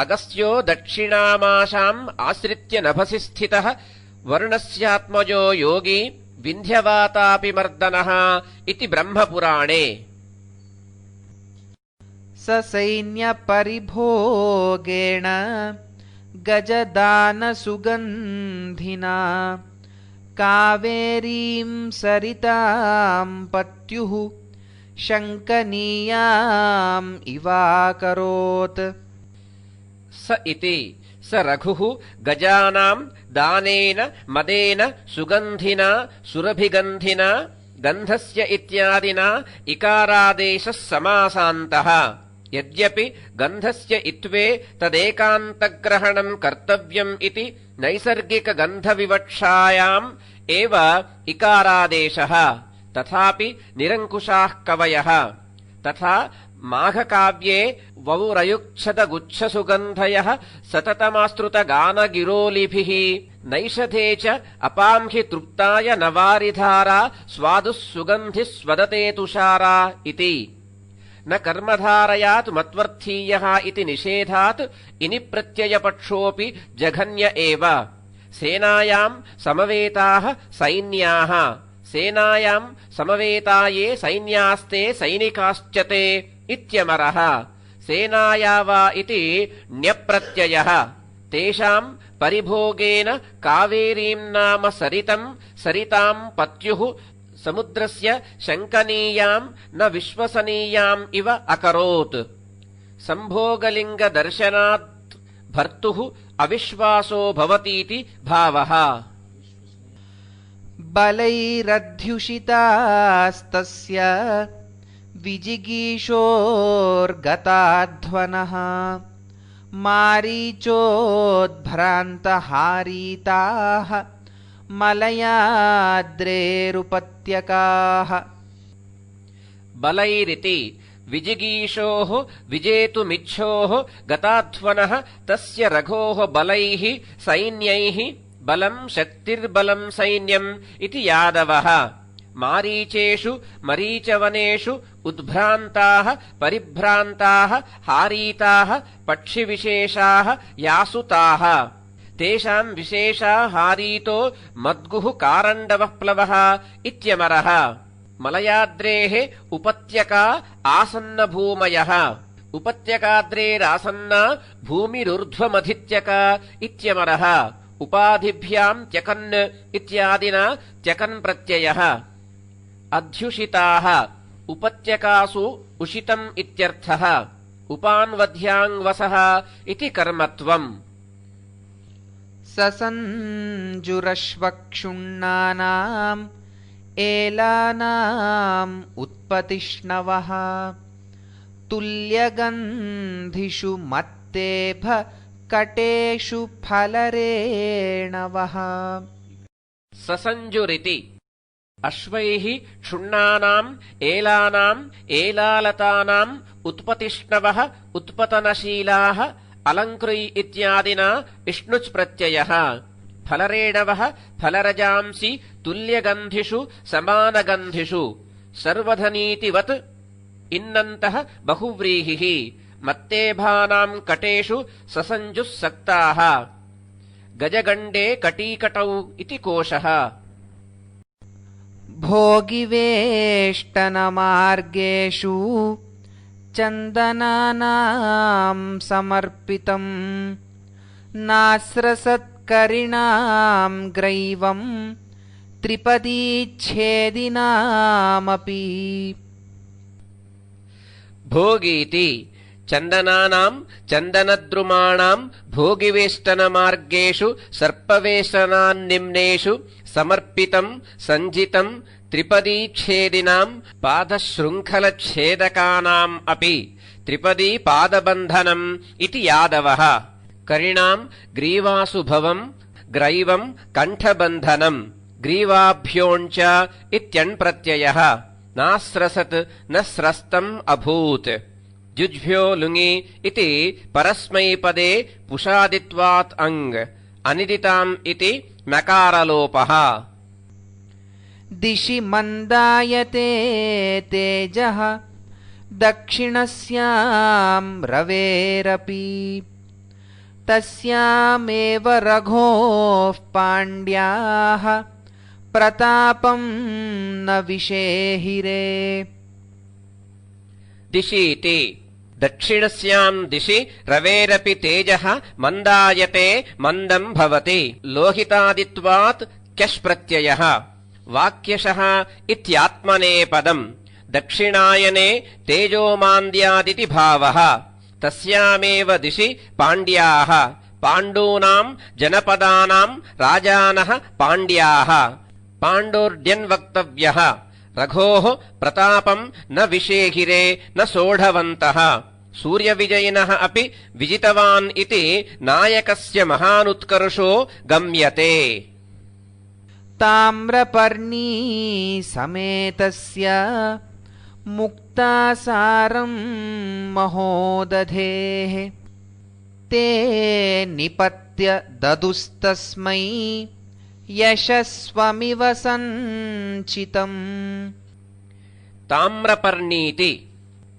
B: अगस्त्यो दक्षिणामाशाम् आश्रित्य नभसि स्थितः वरुणस्यात्मजो योगी विन्ध्यवातापि मर्दनः इति ब्रह्मपुराणे
A: ससैन्यपरिभोगेण गजदानसुगन्धिना कावेरीम् सरिताम् पत्युः शङ्कनीयाम् इवाकरोत्
B: स इति स रघुः गजानाम् दानेन मदेन सुगन्धिना सुरभिगन्धिना गन्धस्य इत्यादिना इकारादेशः समासान्तः यद्यपि गन्धस्य इत्वे तदेकान्तग्रहणम् कर्तव्यम् इति नैसर्गिकगन्धविवक्षायाम् एव इकारादेशः तथापि निरङ्कुशाः कवयः तथा माघकाव्ये वौरयुक्षतगुच्छसुगन्धयः सततमास्तृतगानगिरोलिभिः नैषधे च अपांहि तृप्ताय नवारिधारा स्वादुः सुगन्धिः स्वदते तुषारा इति न कर्मधारयात् मत्वर्थीयः इति निषेधात् इनि प्रत्ययपक्षोऽपि जघन्य एव सेनायाम् समवेताः सैन्याः सेनायाम् समवेता ये सैन्यास्ते सैनिकाश्च ते इत्यमरः सेनाया वा इति ण्यप्रत्ययः तेषाम् परिभोगेन कावेरीम् नाम सरितम् सरिताम् पत्युः समुद्रस्य शङ्कनीयाम् न विश्वसनीयाम् इव अकरोत् सम्भोगलिङ्गदर्शनात् भर्तुः अविश्वासो भवतीति भावः
A: बलैरध्युषितास्तस्य विजिगीषोर्गताध्वनः मारीचोद्भ्रान्तहारीताः मलयाद्रेरुपत्यकाः
B: बलैरिति विजिगीषोः विजेतुमिच्छोः गताध्वनः तस्य रघोः बलैः सैन्यैः बलम् शक्तिर्बलम् सैन्यम् इति यादवः मारीचेषु मरीचवनेषु उद्भ्रान्ताः परिभ्रान्ताः हारीताः पक्षिविशेषाः यासुताः तेषाम् विशेषा हारीतो मद्गुः कारण्डवः प्लवः इत्यमरः मलयाद्रेः उपत्यका आसन्नभूमयः उपत्यकाद्रेरासन्ना भूमिरुर्ध्वमधित्यका इत्यमरः उपाधिभ्याम् त्यकन् इत्यादिना त्यकन् प्रत्ययः अध्युषिताः उपत्यकासु उषितम् इत्यर्थः उपान्वध्याङ्वसः इति कर्मत्वम्
A: ससञ्जुरश्वक्षुण्णानाम् एलानाम् उत्पतिष्णवः तुल्यगन्धिषु मत्तेभ कटेषु फलरेणवः
B: ससञ्जुरिति अश्वैः क्षुण्णानाम् एलानाम् एलालतानाम् उत्पतिष्णवः उत्पतनशीलाः अलङ्कृ इत्यादिना इष्णुच् प्रत्ययः फलरेणवः फलरजांसि तुल्यगन्धिषु समानगन्धिषु सर्वधनीतिवत् इन्नन्तः बहुव्रीहिः मत्तेभानाम् कटेषु ससञ्जुः सक्ताः गजगण्डे कटीकटौ इति कोशः
A: भोगिवेष्टनमार्गेषु चन्दनानाम् समर्पितम् नास्रसत्करिणाम् ग्रैवम् त्रिपदीच्छेदिनामपि
B: भोगीति चन्दनानाम् चन्दनद्रुमाणाम् भोगिवेष्टनमार्गेषु सर्पवेष्टनान्निम्नेषु समर्पितम् सञ्जितम् त्रिपदीच्छेदिनाम् पादशृङ्खलच्छेदकानाम् अपि त्रिपदी पादबन्धनम् इति यादवः करिणाम् ग्रीवासु भवम् ग्रैवम् कण्ठबन्धनम् ग्रीवाभ्योञ्च इत्यण्प्रत्ययः नास्रसत् न स्रस्तम् अभूत् जुज्भ्यो लुङि इति परस्मैपदे पुषादित्वात् अङ् अनिदिताम् इति नकारलोपः
A: दिशि मन्दायते तेजः दक्षिणस्याम् रवेरपि तस्यामेव रघोः पाण्ड्याः प्रतापम् न विषेहिरे
B: दिशीति दक्षिणस्याम् दिशि रवेरपि तेजः मन्दायते मन्दम् भवति लोहितादित्वात् क्यश् प्रत्ययः वाक्यशः इत्यात्मनेपदम् दक्षिणायने तेजोमान्द्यादिति भावः तस्यामेव दिशि पाण्ड्याः पाण्डूनाम् जनपदानाम् राजानः पाण्ड्याः पाण्डोर्ड्यन्वक्तव्यः रघोः प्रतापम् न विषेहिरे न सोढवन्तः सूर्यविजयिनः अपि विजितवान् इति नायकस्य महानुत्कर्षो गम्यते
A: ताम्रपर्णी समेतस्य मुक्तासारं महोदधेः ते निपत्य ददुस्तस्मै यशस्वमिव सञ्चितम्।
B: ताम्रपर्णीति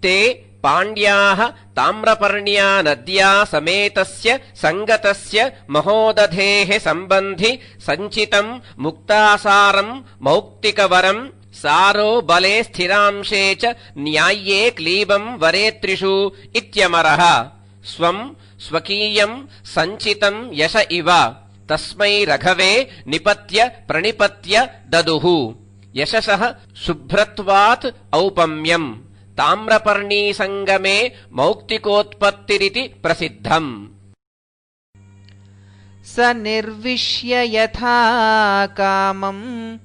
B: ते पाण्ड्याः ताम्रपर्ण्या नद्या समेतस्य सङ्गतस्य महोदधेः सम्बन्धि सञ्चितम् मुक्तासारम् मौक्तिकवरम् सारो बले स्थिरांशे च न्याय्ये क्लीबम् वरेत्रिषु इत्यमरः स्वम् स्वकीयम् सञ्चितम् यश इव तस्मै रघवे निपत्य प्रणिपत्य ददुः। यशसः शुभ्रत्वात् औपम्यम् ताम्रपर्णीसङ्गमे मौक्तिकोत्पत्तिरिति प्रसिद्धम्।
A: स निर्विश्य यथा कामम्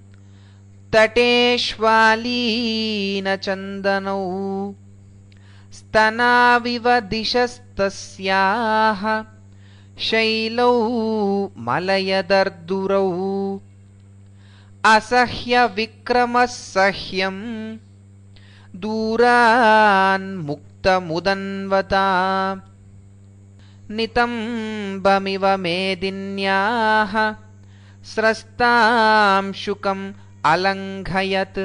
A: तटेष्वालीनचन्दनौ स्तनाविव दिशस्तस्याः शैलौ मलयदर्दुरौ असह्यविक्रमः सह्यम् दूरान्मुक्तमुदन्वता नितम्बमिव मेदिन्याः स्रस्तां शुकम् अलङ्घयत्।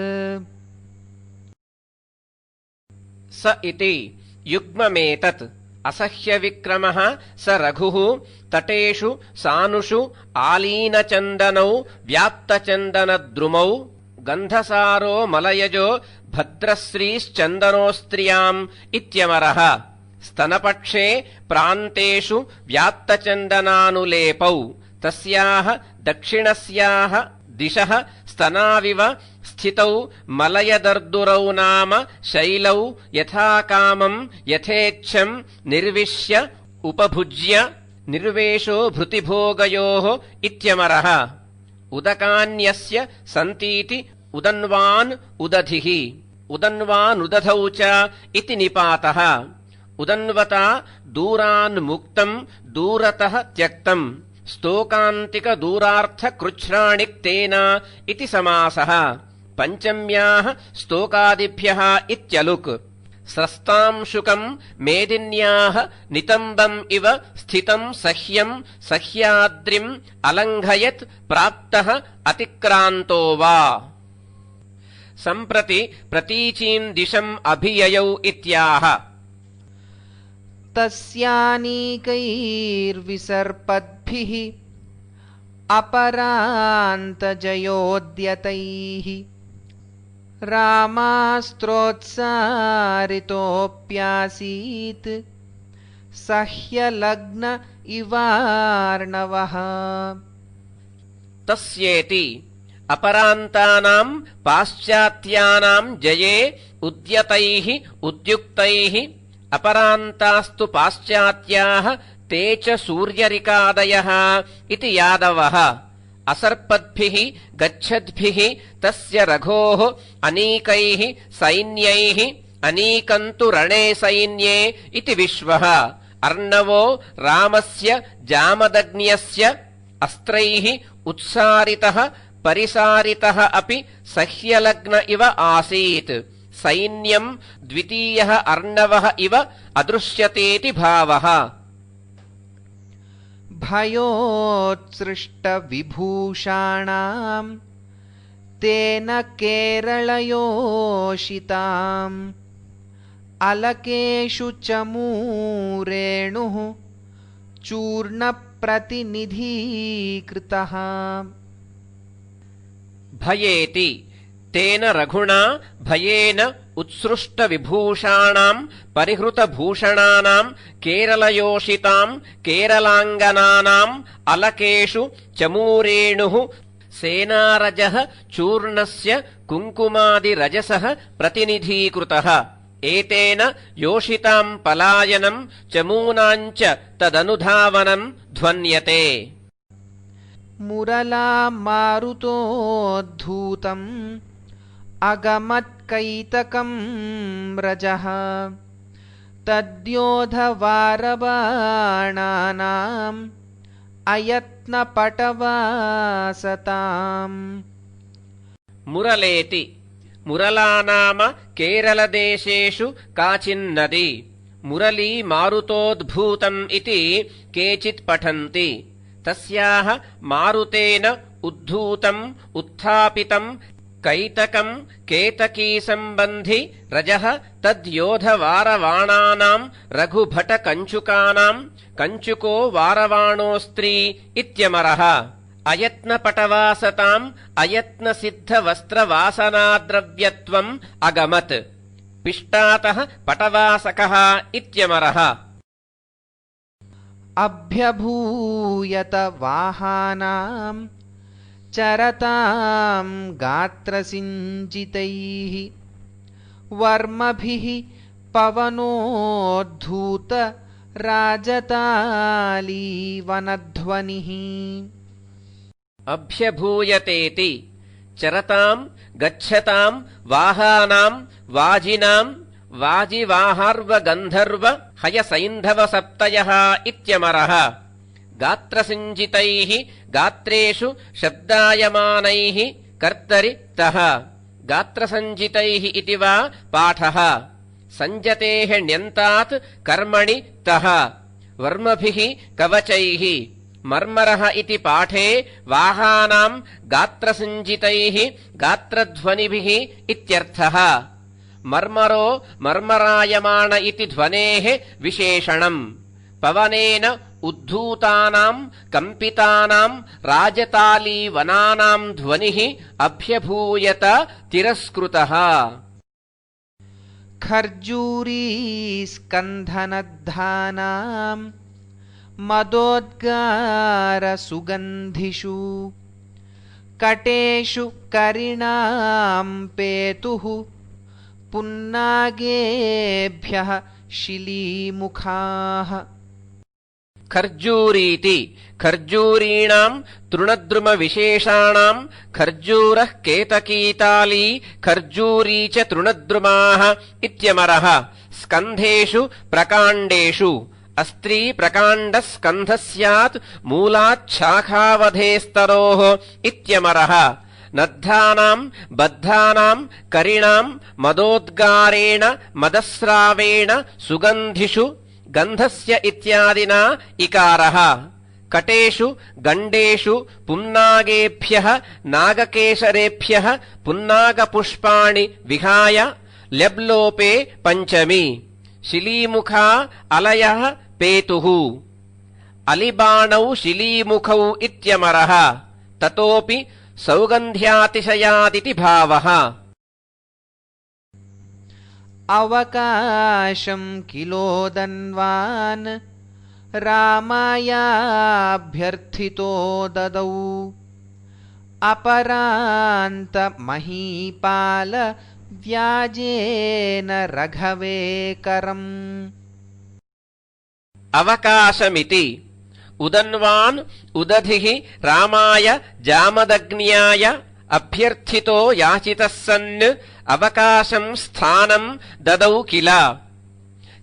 B: स इति युग्ममेतत् असह्यविक्रमः स रघुः तटेषु सानुषु आलीनचन्दनौ व्याप्तचन्दनद्रुमौ गन्धसारो मलयजो भद्रश्रीश्चन्दनोस्त्रियाम् इत्यमरः स्तनपक्षे प्रान्तेषु व्याप्तचन्दनानुलेपौ तस्याः दक्षिणस्याः दिशः स्तनाविव स्थितौ मलयदर्दुरौ नाम शैलौ यथाकामम् यथेच्छम् निर्विश्य उपभुज्य निर्वेशो भृतिभोगयोः इत्यमरः उदकान्यस्य सन्तीति उदन्वान् उदधिः उदन्वानुदधौ च इति निपातः उदन्वता दूरान्मुक्तम् दूरतः त्यक्तम् स्तोकान्तिकदूरार्थकृच्छ्राणिक्तेन इति समासः पञ्चम्याः स्तोकादिभ्यः इत्यलुक् स्रस्तां शुकम् मेदिन्याः नितम्बम् इव स्थितम् सह्यम् सह्याद्रिम् अलङ्घयत् प्राप्तः अतिक्रान्तो वा। सम्प्रति प्रतीचीम् दिशम् अभिययौ इत्याह।
A: तस्यानीकैर्विसर्पद्भिः अपरान्तजयोद्यतैः रामास्त्रोत्सारितोऽप्यासीत् सह्यलग्न इवार्णवः।
B: तस्येति अपरान्तानाम् पाश्चात्यानाम् जये उद्यतैः उद्युक्तैः अपरान्तास्तु पाश्चात्याः ते च सूर्यरिकादयः इति यादवः असर्पद्भिः गच्छद्भिः तस्य रघोः अनीकैः सैन्यैः अनीकन्तु रणे सैन्ये इति विश्वः अर्णवो रामस्य जामदग्न्यस्य अस्त्रैः उत्सारितः परिसारितः अपि सह्यलग्न इव आसीत् सैन्यम् द्वितीयः अर्णवः इव अदृश्यतेति भावः।
A: भयोत्सृष्टविभूषाणाम् तेन केरलयोषिताम् अलकेषु चमूरेणुः चूर्णप्रतिनिधीकृतः।
B: भयेति तेन रघुणा भयेन उत्सृष्टविभूषाणाम् परिहृतभूषणानाम् केरलयोषिताम् केरलाङ्गनानाम् अलकेषु चमूरेणुः सेनारजः चूर्णस्य कुङ्कुमादिरजसः प्रतिनिधीकृतः एतेन योषिताम् पलायनम् चमूनाम् च तदनुधावनम् ध्वन्यते।
A: मुरलामारुतोद्धूतम् अगमत्कैतकम् रजः तद्योधवारबाणानाम् अयत्नपटवासताम्।
B: मुरलेति मुरला नाम केरलदेशेषु काचिन्नदी मुरली मारुतोद्भूतम् इति केचित् पठन्ति। तस्याः मारुतेन उद्धूतम् उत्थापितम् कैतकम् केतकीसम्बन्धि रजः तद्योधवारवाणानाम् रघुभटकञ्चुकानाम् कञ्चुको वारवाणोऽस्त्री इत्यमरः। अयत्नपटवासताम् अयत्नसिद्धवस्त्रवासनाद्रव्यत्वम् अगमत्। पिष्टातः पटवासकः इत्यमरः।
A: अभ्यभूयत वाहानां चरतां गात्रसिञ्जितैः वर्मभिः पवनोद्धूत राजताली वनध्वनिः।
B: अभ्यभूयतेति चरताम् गच्छताम् वाहानाम् वाजिनाम् वाजिवाहार्वगन्धर्व हयसैन्धवसप्तयः इत्यमरः। गात्रसिञ्जितैः गात्रेषु शब्दायमानैः कर्तरि तः। गात्रसञ्जितैः इति वा पाठः। सञ्जतेः ण्यन्तात् कर्मणि तः। वर्मभिः कवचैः मर्मरः इति पाठे वाहानाम् गात्रसिञ्जितैः गात्रध्वनिभिः इत्यर्थः। मर्मरो मर्मरायमाण इति ध्वनेः विशेषणम्। पवनेन उद्धूतानाम् कम्पितानाम् राजतालीवनानाम् ध्वनिः अभ्यभूयत तिरस्कृतः।
A: खर्जूरीस्कन्धनद्धानाम् मदोद्गारसुगन्धिषु कटेषु करिणाम् पेतुः पुन्नागेभ्यः शिलीमुखाः।
B: खर्जूरीति खर्जूरीणाम् तृणद्रुमविशेषाणाम् खर्जूरः केतकीताली खर्जूरी च तृणद्रुमाः इत्यमरः। स्कन्धेषु प्रकाण्डेषु अस्त्री प्रकाण्डः स्कन्धः स्यात् मूलाच्छाखावधेस्तरोः इत्यमरः। नद्धानाम् बद्धानाम् करिणाम् मदोद्गारेण मदस्रावेण सुगन्धिषु गन्धस्य इत्यादिना इकारः। कटेषु गण्डेषु पुन्नागेभ्यः नागकेशरेभ्यः पुन्नागपुष्पाणि विहाय ल्यब्लोपे पञ्चमी। शिलीमुखा अलयः पेतुः। अलिबाणौ शिलीमुखौ इत्यमरः। ततोऽपि सौगन्ध्यातिशयादिति भावः।
A: अवकाशं किलोदन्वान् रामायाभ्यर्थितो ददौ अपरान्तमहीपाल व्याजेन रघवेकरम्।
B: अवकाशमिति उदन्वान् उदधिः रामाय जामदग्न्याय अभ्यर्थितो याचितः सन् अवकाशम् स्थानम् ददौ किल।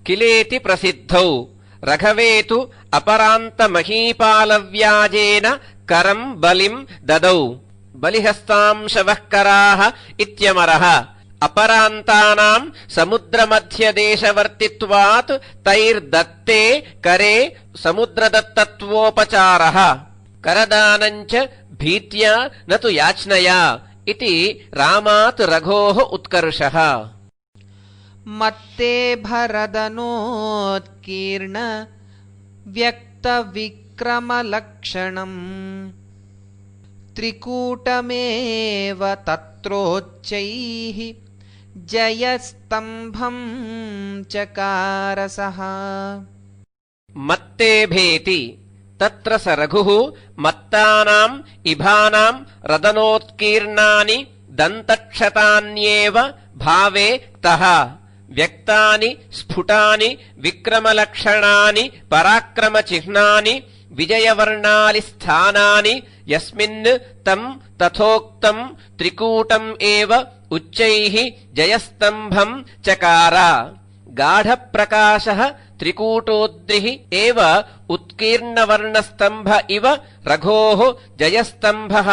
B: किलेति प्रसिद्धौ। रघवे तु अपरान्तमहीपालव्याजेन करम् बलिम् ददौ। बलिहस्तांशवः कराः इत्यमरः। अपरान्तानाम् समुद्रमध्यदेशवर्तित्वात् तैर्दत्ते करे समुद्रदत्तत्वोपचारः। करदानम् च भीत्या न तु याच्नया इति रामात् रघोः उत्कर्षः।
A: मत्ते भरदनोत्कीर्ण व्यक्तविक्रमलक्षणम् त्रिकूटमेव तत्रोच्चैः जयस्तम्भम् चकारसः।
B: मत्ते भेति तत्र स रघुः मत्तानाम् इभानाम् रदनोत्कीर्णानि दन्तक्षतान्येव भावे तः। व्यक्तानि स्फुटानि विक्रमलक्षणानि पराक्रमचिह्नानि विजयवर्णानि स्थानानि यस्मिन् तम् तथोक्तम् त्रिकूटम् एव उच्चैः जयस्तम्भम् चकार। गाढप्रकाशः त्रिकूटोद्रिः एव उत्कीर्णवर्णस्तम्भ इव रघोः जयस्तम्भः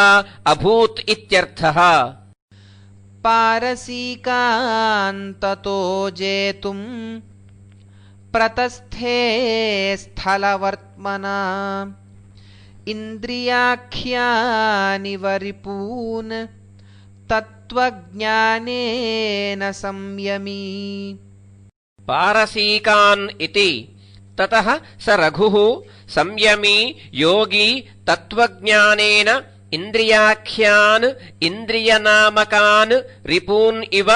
B: अभूत् इत्यर्थः।
A: पारसीकान्ततो जेतुम् प्रतस्थे स्थलवर्त्मना इन्द्रियाख्यानि वरिपून् तत्त्वज्ञानेन संयमी।
B: पारसीकान् इति ततः स रघुः संयमी योगी तत्त्वज्ञानेन इन्द्रियाख्यान् इन्द्रियनामकान् रिपून् इव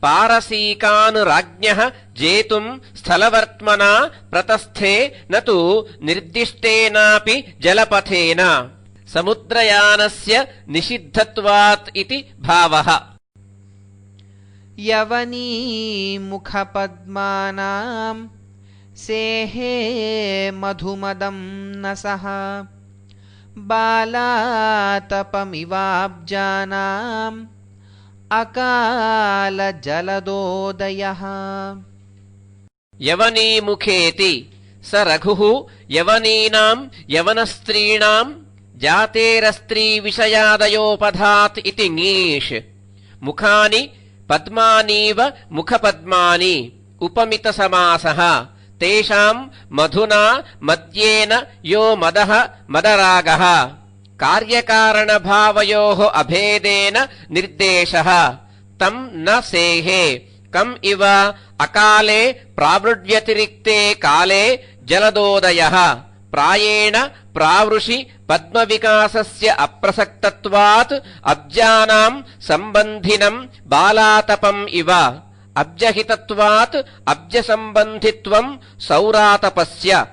B: पारसीकान् राज्ञः जेतुम् स्थलवर्त्मना प्रतस्थे न तु निर्दिष्टेनापि जलपथेन समुद्रयानस्य निषिद्धत्वात् इति भावः।
A: यवनीमुखपद्मानां सेहे मधुमदं न सः बालातपमिवाब्जानाम् अकालजलदोदयः।
B: यवनीमुखेति स रघुः यवनीनाम् यवनस्त्रीणाम् जातेरस्त्रीविषयादयोपधात् इति ङीष्। मुखानि पद्मानीव मुखपद्मानि उपमितसमासः। तेषाम् मधुना मद्येन यो मदः मदरागः कार्यकारणभावयोः अभेदेन निर्देशः तम् न सेहे कम् इव अकाले प्रावृड्व्यतिरिक्ते काले जलदोदयः प्रायेण प्रावृषि पद्मविकासस्य अप्रसक्तत्वात् अब्जानाम् सम्बन्धिनम् बालातपम् इव अब्जहितत्वात् अब्जसम्बन्धित्वम् सौरातपस्य।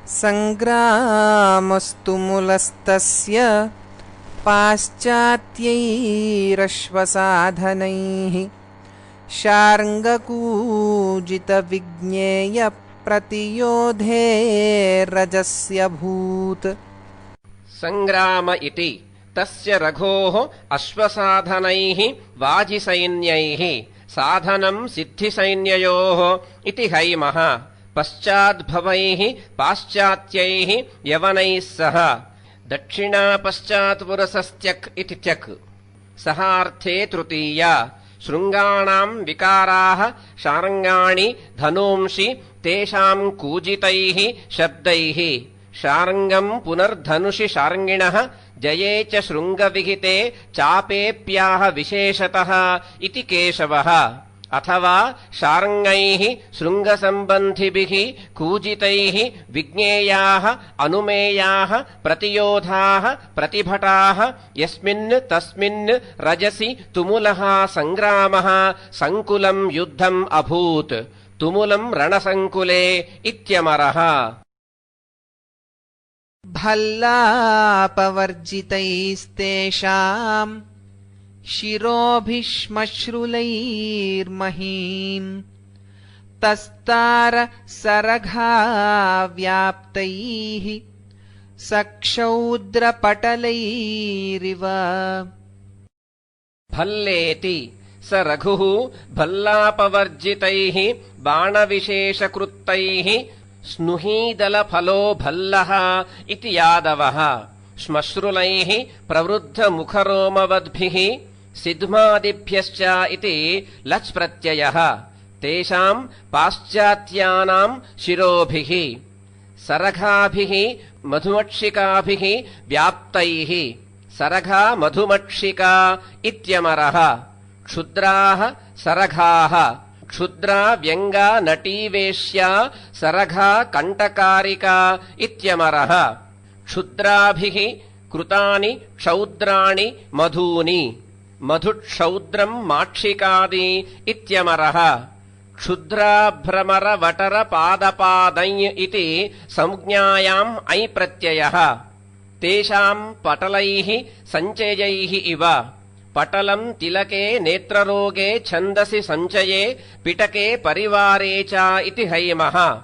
A: सङ्ग्रामस्तु मूलस्तस्य पाश्चात्यैरश्वसाधनैः शार्ङ्गकूजितविज्ञेयप्रतियोधेर्रजस्यभूत्।
B: सङ्ग्राम इति तस्य रघोः अश्वसाधनैः वाजिसैन्यैः साधनम् सिद्धिसैन्ययोः इति हैमः पश्चाद्भवैः पाश्चात्यैः यवनैः सह दक्षिणापश्चात्पुरसस्त्यक् इति त्यक् सहार्थे तृतीया। शृङ्गाणाम् विकाराः शार्ङ्गाणि धनूंषि तेषाम् कूजितैः शब्दैः शार्ङ्गम् पुनर्धनुषि शार्ङ्गिणः जये च शृङ्गविहिते चापेऽप्याह विशेषतः इति केशवः। अथवा शार्ङ्गैः शृङ्गसम्बन्धिभिः कूजितैः विज्ञेयाः अनुमेयाः प्रतियोधाः प्रतिभटाः यस्मिन् तस्मिन् रजसि तुमुलः सङ्ग्रामः सङ्कुलम् युद्धम् अभूत् तुमुलम् रणसङ्कुले इत्यमरः।
A: भल्लापवर्जितैस्तेषाम् शिरोभिश्मश्रुलैर्महीम् तस्तारसरघाव्याप्तैः सक्षौद्रपटलैरिव।
B: भल्लेति स रघुः भल्लापवर्जितैः बाणविशेषकृतैः स्नुहीदलफलो भल्लः इति यादवः श्मश्रुलैः प्रवृद्धमुखरोमवद्भिः सिद्ध्मादिभ्यश्च इति लच् प्रत्ययः तेषाम् पाश्चात्यानाम् शिरोभिः सरघाभिः मधुमक्षिकाभिः व्याप्तैः सरघा मधुमक्षिका इत्यमरः। क्षुद्राः सरघाः क्षुद्रा व्यङ्गा नटीवेश्या सरघा कण्टकारिका इत्यमरः। क्षुद्राभिः कृतानि क्षौद्राणि मधूनि मधुक्षौद्रम् माक्षिकादि इत्यमरः। क्षुद्राभ्रमरवटरपादपादै इति संज्ञायाम् ऐ प्रत्ययः तेषाम् पटलैः सञ्चयैः इव। पटलम् तिलके नेत्ररोगे छन्दसि सञ्चये पिटके परिवारे च इति हैमः।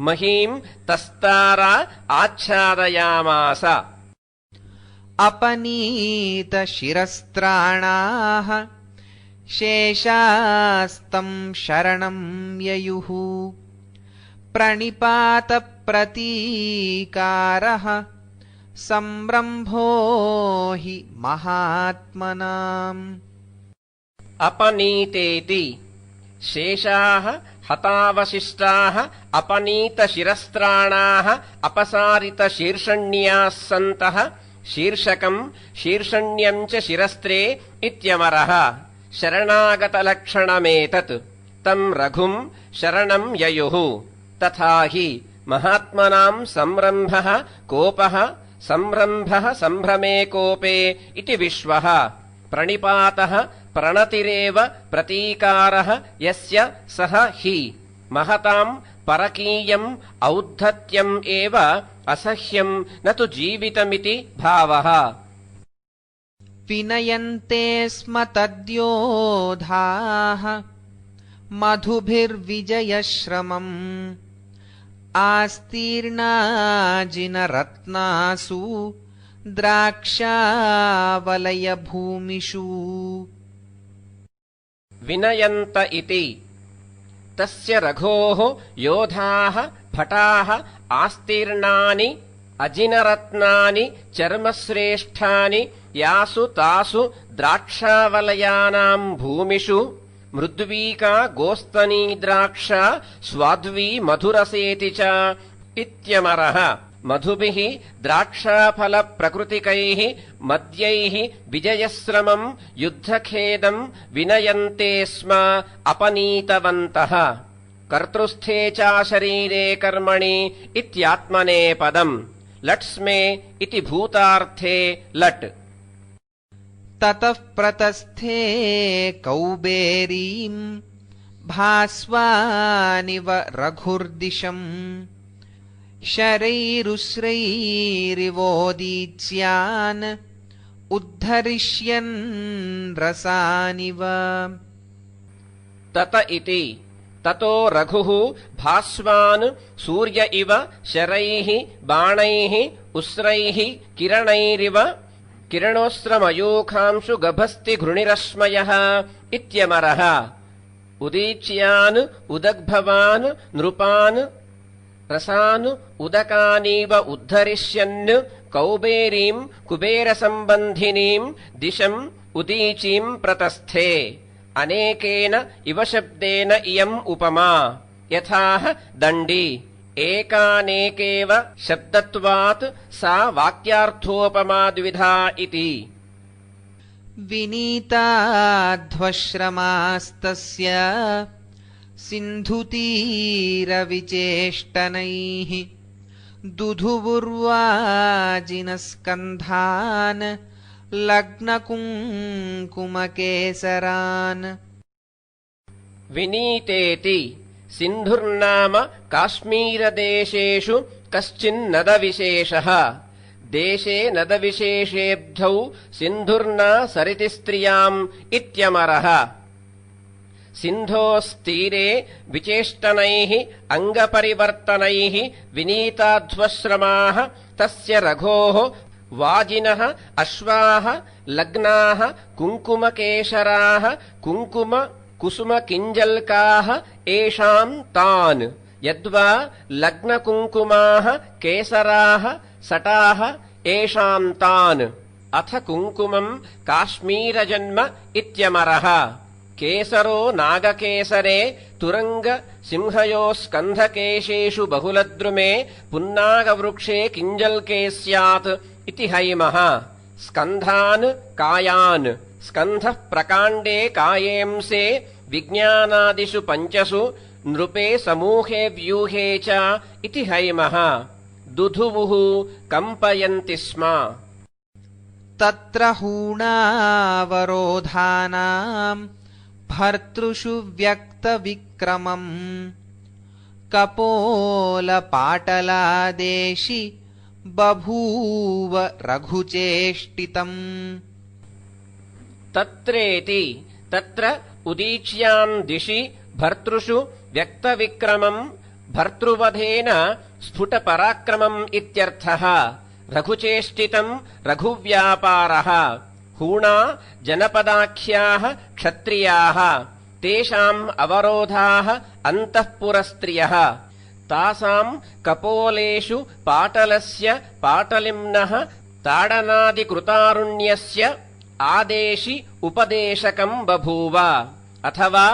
B: महीम् तस्तारा आच्छादयामास।
A: अपनीतशिरस्त्राणाः शेषास्तम् शरणम् ययुः प्रणिपातप्रतीकारः संरम्भो हि महात्मनाम्
B: अपनीतेति शेषाः हतावशिष्टाः अपनीतशिरस्त्राणाः अपसारितशीर्षण्याः सन्तः शीर्षकम् शीर्षण्यम् च शिरस्त्रे इत्यमरः शरणागतलक्षणमेतत् तम् रघुम् शरणम् ययुः तथा हि महात्मनाम् संरम्भः कोपः संरम्भः सम्भ्रमे कोपे इति विश्वः प्रणिपातः प्रणतिरेव प्रतीकारः यस्य सः हि महताम् परकीयम् औद्धत्यम् एव असह्यम् न तु जीवितमिति भावः
A: विनयन्ते स्म तद्योधाः मधुभिर्विजयश्रमम् आस्तीर्णाजिनरत्नासु द्राक्षावलयभूमिषु
B: विनयन्त इति तस्य रघोः योधाः भटाः आस्तीर्णानि अजिनरत्नानि चर्मश्रेष्ठानि यासु तासु द्राक्षावलयानाम् भूमिषु मृद्वीका गोस्तनी द्राक्षा स्वाद्वी मधुरसेति च इत्यमरः मधुभिः द्राक्षाफलप्रकृतिकैः मद्यैः विजयश्रमम् युद्धखेदम् विनयन्ते स्म अपनीतवन्तः कर्तृस्थे चाशरीरे कर्मणि इत्यात्मनेपदम् लट्स्मे इति भूतार्थे लट्
A: ततः प्रतस्थे कौबेरीम् भास्वानिव रघुर्दिशम् शरैरुश्रैरिवोदीच्यान् उद्धरिष्यन् रसानिव
B: तत इति ततो रघुः भास्वान् सूर्य इव शरैः बाणैः उस्रैः किरणैरिव किरणोस्रमयूखांशु गभस्ति घृणिरश्मयः इत्यमरः उदीच्यान् उदग्भवान् नृपान् रसान् उदकानीव उद्धरिष्यन् कौबेरीम् कुबेरसम्बन्धिनीम् दिशम् उदीचीम् प्रतस्थे अनेकेन इव शब्देन इयम् उपमा यथाह दण्डी एकानेकेव शब्दत्वात् सा वाक्यार्थोपमा द्विधा इति
A: विनीताध्वश्रमास्तस्य सिन्धुतीरविचेष्टनैः दुधुवुर्वाजिनस्कन्धान् लग्नकुङ्कुमकेसरान्
B: विनीतेति सिन्धुर्नाम काश्मीरदेशेषु कश्चिन्नदविशेषः देशे नदविशेषेभ्यौ सिन्धुर्न सरिति स्त्रियाम् इत्यमरः सिन्धोस्तीरे विचेष्टनैः अङ्गपरिवर्तनैः विनीताध्वश्रमाः तस्य रघोः वाजिनः अश्वाः लग्नाः कुङ्कुमकेशराः कुङ्कुम कुसुमकिञ्जल्काः येषाम् तान् यद्वा लग्नकुङ्कुमाः केसराः सटाः येषाम् तान् अथ कुङ्कुमम् काश्मीरजन्म इत्यमरः केसरो नागकेसरे तुरङ्ग सिंहयोः स्कन्धकेशेषु बहुलद्रुमे पुन्नागवृक्षे किञ्जल्के स्यात् इति हैमः स्कन्धान् कायान् स्कन्धः प्रकाण्डे कायेंसे विज्ञानादिषु पञ्चसु नृपे समूहे व्यूहे च इति हैमः दुधुवुः कम्पयन्ति स्म
A: तत्र हूणावरोधानाम् भर्तृषु व्यक्तविक्रमम् कपोलपाटलादेशि बभूव रघुचेष्टितम्
B: तत्रेति तत्र उदीच्याम् दिशि भर्तृषु व्यक्तविक्रमम् भर्तृवधेन स्फुटपराक्रमम् इत्यर्थः रघुचेष्टितम् रघुव्यापारः हूणा जनपदाख्याः क्षत्रियाः तेषाम् अवरोधाः अन्तःपुरस्त्रियः तासां कपोलेषु पाटलस्य पाटलिम्नः ताडनादिकृतारुण्यस्य आदेशि उपदेशकं बभूव। अथवा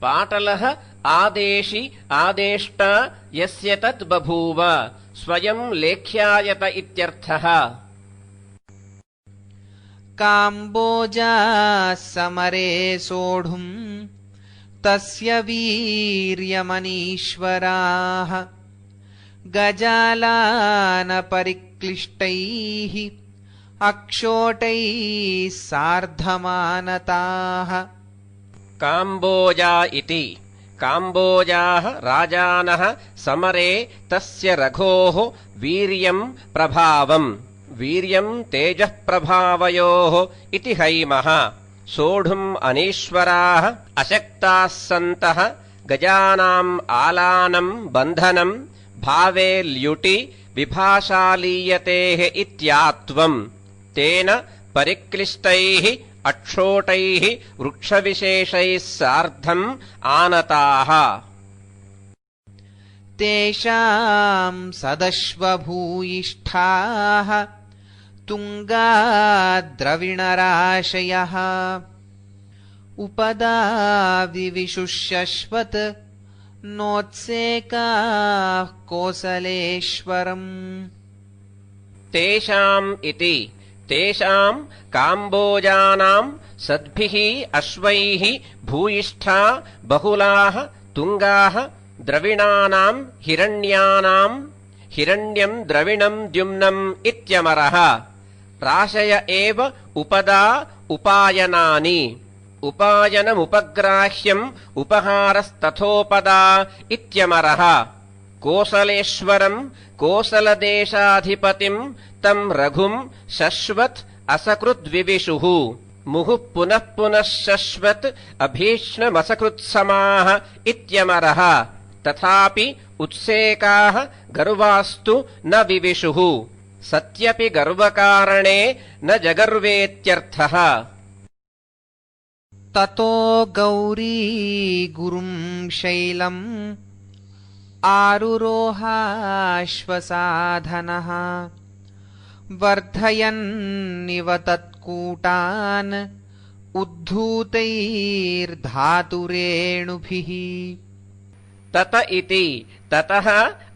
B: पाटलः आदेशि आदेष्टा यस्य तत् बभूव स्वयं लेख्यायत इत्यर्थः।
A: काम्बोजाः समरे सोढुम् तस्य वीर्यमनीश्वराः गजालानपरिक्लिष्टैः अक्षोटैः सार्धमानताः।
B: काम्बोजा इति काम्बोजाः राजानः समरे तस्य रघोः वीर्यं प्रभावम् वीर्यं तेजः प्रभावयोः इति हैमः सोढुम् अनीश्वराः अशक्ताः सन्तः गजानाम् आलानं बन्धनं भावे ल्युटि विभाषालीयतेः इत्यात्वम् तेन परिक्लिष्टैः अक्षोटैः वृक्षविशेषैः सार्धम् आनताः।
A: तेषां सदश्वभूयिष्ठाः तुङ्गाद्रविणराशयः उपदाविविशुष्यश्वत् नोत्सेकाः कोसलेश्वरम्।
B: तेषाम् इति तेषां काम्बोजानां सद्भिः अश्वैः भूयिष्ठा बहुलाः तुङ्गाः द्रविणानां हिरण्यानां हिरण्यं द्रविणं द्युम्नम् इत्यमरः राशय एव उपदा उपायनानि उपायनमुपग्राह्यम् उपहारस्तथोपदा इत्यमरः कोसलेश्वरम् कोसलदेशाधिपतिम् तम् रघुम् शश्वत् असकृद्विविशुः मुहुः पुनः पुनः शश्वत् अभीक्ष्णमसकृत्समाः इत्यमरः तथापि उत्सेकाः गर्वास्तु न विविशुः सत्यपि गर्वकारणे न जगर्वेत्यर्थः।
A: ततो गौरी गुरुम् शैलम् आरुरोहाश्वसाधनः वर्धयन्निव तत्कूटान् उद्धूतैर्धातुरेणुभिः।
B: तत इति ततः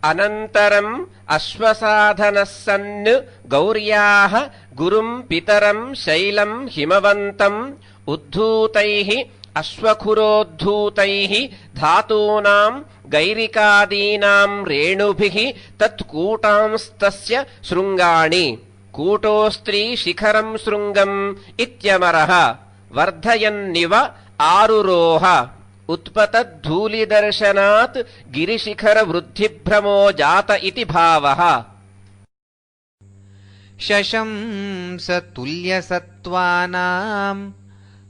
B: अनन्तरम् अश्वसाधनः सन् गौर्याः गुरुम् पितरम् शैलम् हिमवन्तम् उद्धूतैः अश्वखुरोद्धूतैः धातूनाम् गैरिकादीनाम् रेणुभिः तत्कूटांस्तस्य शृङ्गाणि कूटोस्त्री शिखरम् शृङ्गम् इत्यमरः वर्धयन्निव आरुरोह उत्पतद्धूलिदर्शनात् गिरिशिखरवृद्धिभ्रमो जात इति भावः।
A: शशंस तुल्यसत्त्वानाम्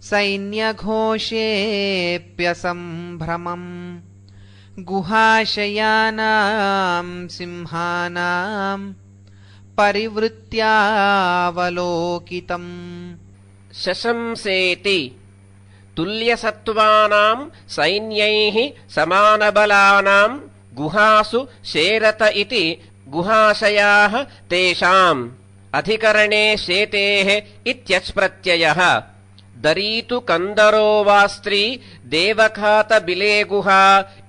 A: सैन्यघोषेऽप्यसम्भ्रमम् गुहाशयानाम् सिंहानाम् परिवृत्यावलोकितम्।
B: शशंसेति तुल्यसत्त्वानाम् सैन्यैः समानबलानाम् गुहासु शेरत इति गुहाशयाः तेषाम् अधिकरणे शेतेः इत्यच्प्रत्ययः दरीतु कन्दरो वा स्त्री देवखातबिले गुहा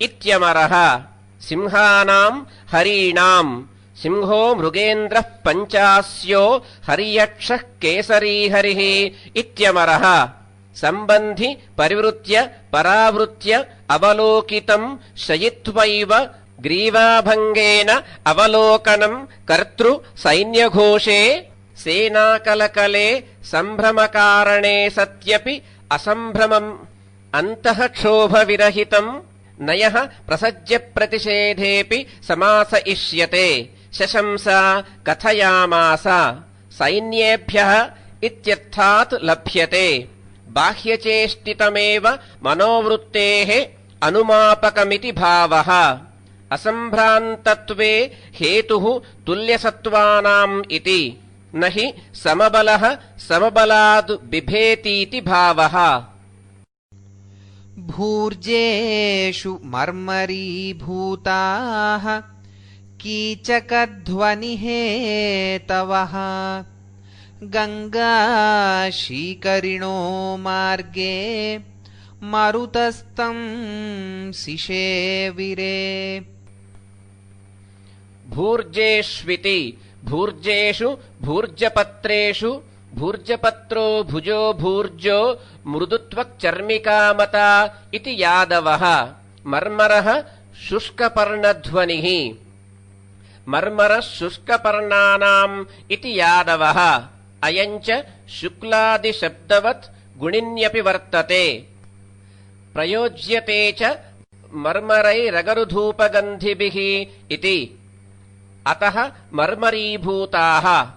B: इत्यमरः सिंहानाम् हरीणाम् सिंहो मृगेन्द्रः पञ्चास्यो हर्यक्षः केसरीहरिः इत्यमरः सम्बन्धि परिवृत्य परावृत्य अवलोकितम् शयित्वैव ग्रीवाभङ्गेन अवलोकनम् कर्तृ सैन्यघोषे सेनाकलकले सम्भ्रमकारणे सत्यपि असम्भ्रमम् अन्तः क्षोभविरहितम् नयः प्रसज्य प्रतिषेधेऽपि समास इष्यते शशंस कथयामास सैन्येभ्यः इत्यर्थात् लभ्यते बाह्यचेष्टितमेव मनोवृत्तेः अनुमापकमिति भावः असम्भ्रान्तत्वे हेतुः तुल्यसत्त्वानाम् इति न हि समबलः समबलाद् बिभेतीति भावः।
A: भूर्जेषु मर्मरीभूताः कीचकध्वनिहेतवः गङ्गाशीकरिणो मार्गे मरुतस्तं सिषेविरे।
B: भूर्जेष्विति भूर्जेषु भूर्जपत्रेषु भूर्जपत्रो भुजो भूर्जो मृदुत्वक्चर्मिकामता इति यादवः। मर्मरः शुष्कपर्णध्वनिः। मर्मरः शुष्कपर्णानाम् इति यादवः। अयञ्च शुक्लादिशब्दवत् गुणिन्यपि वर्तते। प्रयोज्यते च मर्मरैरगरुधूपगन्धिभिः इति। अतः मर्मरीभूताः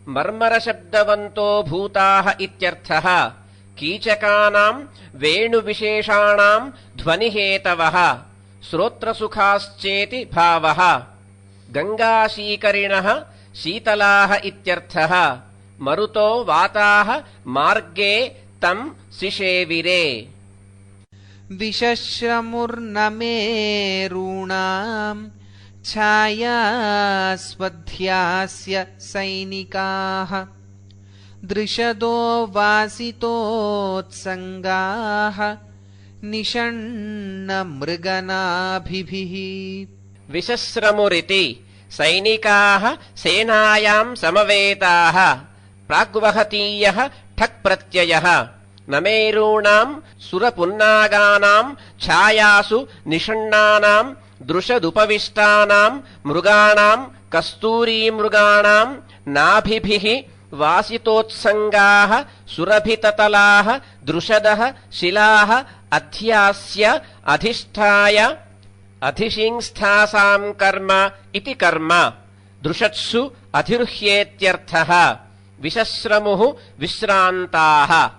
B: मर्मरशब्दवन्तो भूताः इत्यर्थः। कीचकानाम् वेणुविशेषाणाम् ध्वनिहेतवः श्रोत्रसुखाश्चेति भावः। गङ्गाशीकरिणः शीतलाः इत्यर्थः। मरुतो वाताः मार्गे तम् सिषेविरे।
A: विशश्रमुर्नमेरूणाम् छायास्वध्यास्य सैनिकाः दृशदो वासितोत्सङ्गाः निषण्णमृगनाभिभिः।
B: विशस्रमुरिति सैनिकाः सेनायाम् समवेताः। प्राग्वहतीयः ठक् प्रत्ययः। नमेरूणाम् सुरपुन्नागानाम् छायासु निषण्णानाम् दृशदुपविष्टानाम् मृगाणाम् कस्तूरीमृगाणाम् नाभिभिः वासितोत्सङ्गाः सुरभिततलाः दृशदः शिलाः अध्यास्य अधिष्ठाय अधिशिंस्थासाम् कर्म इति कर्म। दृशत्सु अधिरुह्येत्यर्थः। विशस्रमुः विश्रान्ताः।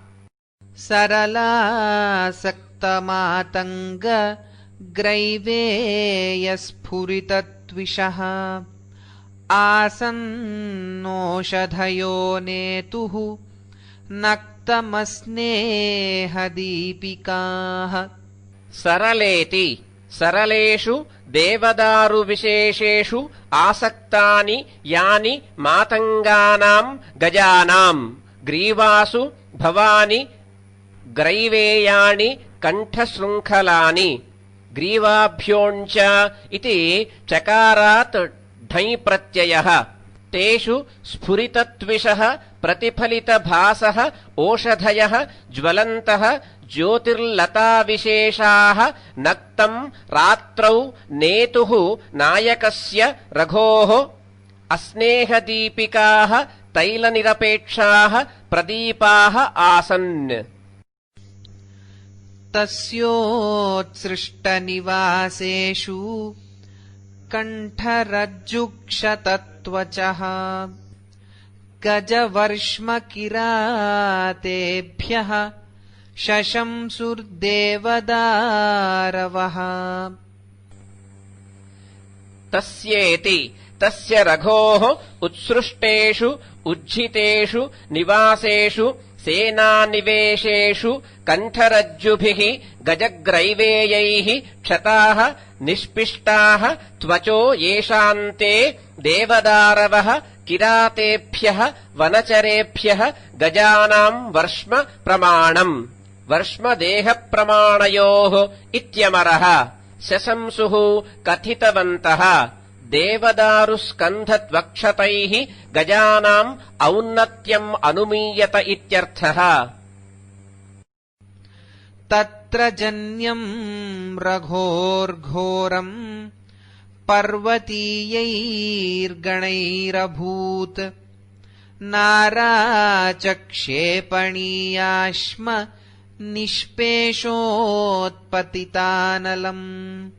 A: सरलासक्तमातङ्ग ग्रैवेयस्फुरितत्विषः आसन्नोषधयो नेतुः नक्तमस्नेहदीपिकाः।
B: सरलेति सरलेषु देवदारुविशेषेषु आसक्तानि यानि मातङ्गानाम् गजानाम् ग्रीवासु भवानि ग्रैवेयाणि कण्ठशृङ्खलानि। ग्रीवाभ्योञ्च इति चकारात् ढञ् प्रत्ययः। तेषु स्फुरितत्विषः प्रतिफलितभासः ओषधयः ज्वलन्तः ज्योतिर्लताविशेषाः नक्तम् रात्रौ नेतुः नायकस्य रघोः अस्नेहदीपिकाः तैलनिरपेक्षाः प्रदीपाः आसन्।
A: तस्योत्सृष्टनिवासेषु कण्ठरज्जुक्षतत्वचः गजवर्ष्मकिरातेभ्यः शशंसुर्देवदारवः।
B: तस्येति तस्य रघोः उत्सृष्टेषु उज्झितेषु निवासेषु सेनानिवेशेषु कण्ठरज्जुभिः गजग्रैवेयैः क्षताः निष्पिष्टाः त्वचो येषान्ते देवदारवः किरातेभ्यः वनचरेभ्यः गजानाम् वर्ष्म प्रमाणम्। वर्ष्मदेहप्रमाणयोः इत्यमरः। शशंसुः कथितवन्तः। देवदारुस्कन्धत्वक्षतैः गजानाम् औन्नत्यम् अनुमीयत इत्यर्थः।
A: तत्र जन्यम् रघोर्घोरम् पर्वतीयैर्गणैरभूत् नाराचक्षेपणीयाश्म निष्पेषोत्पतितानलम्।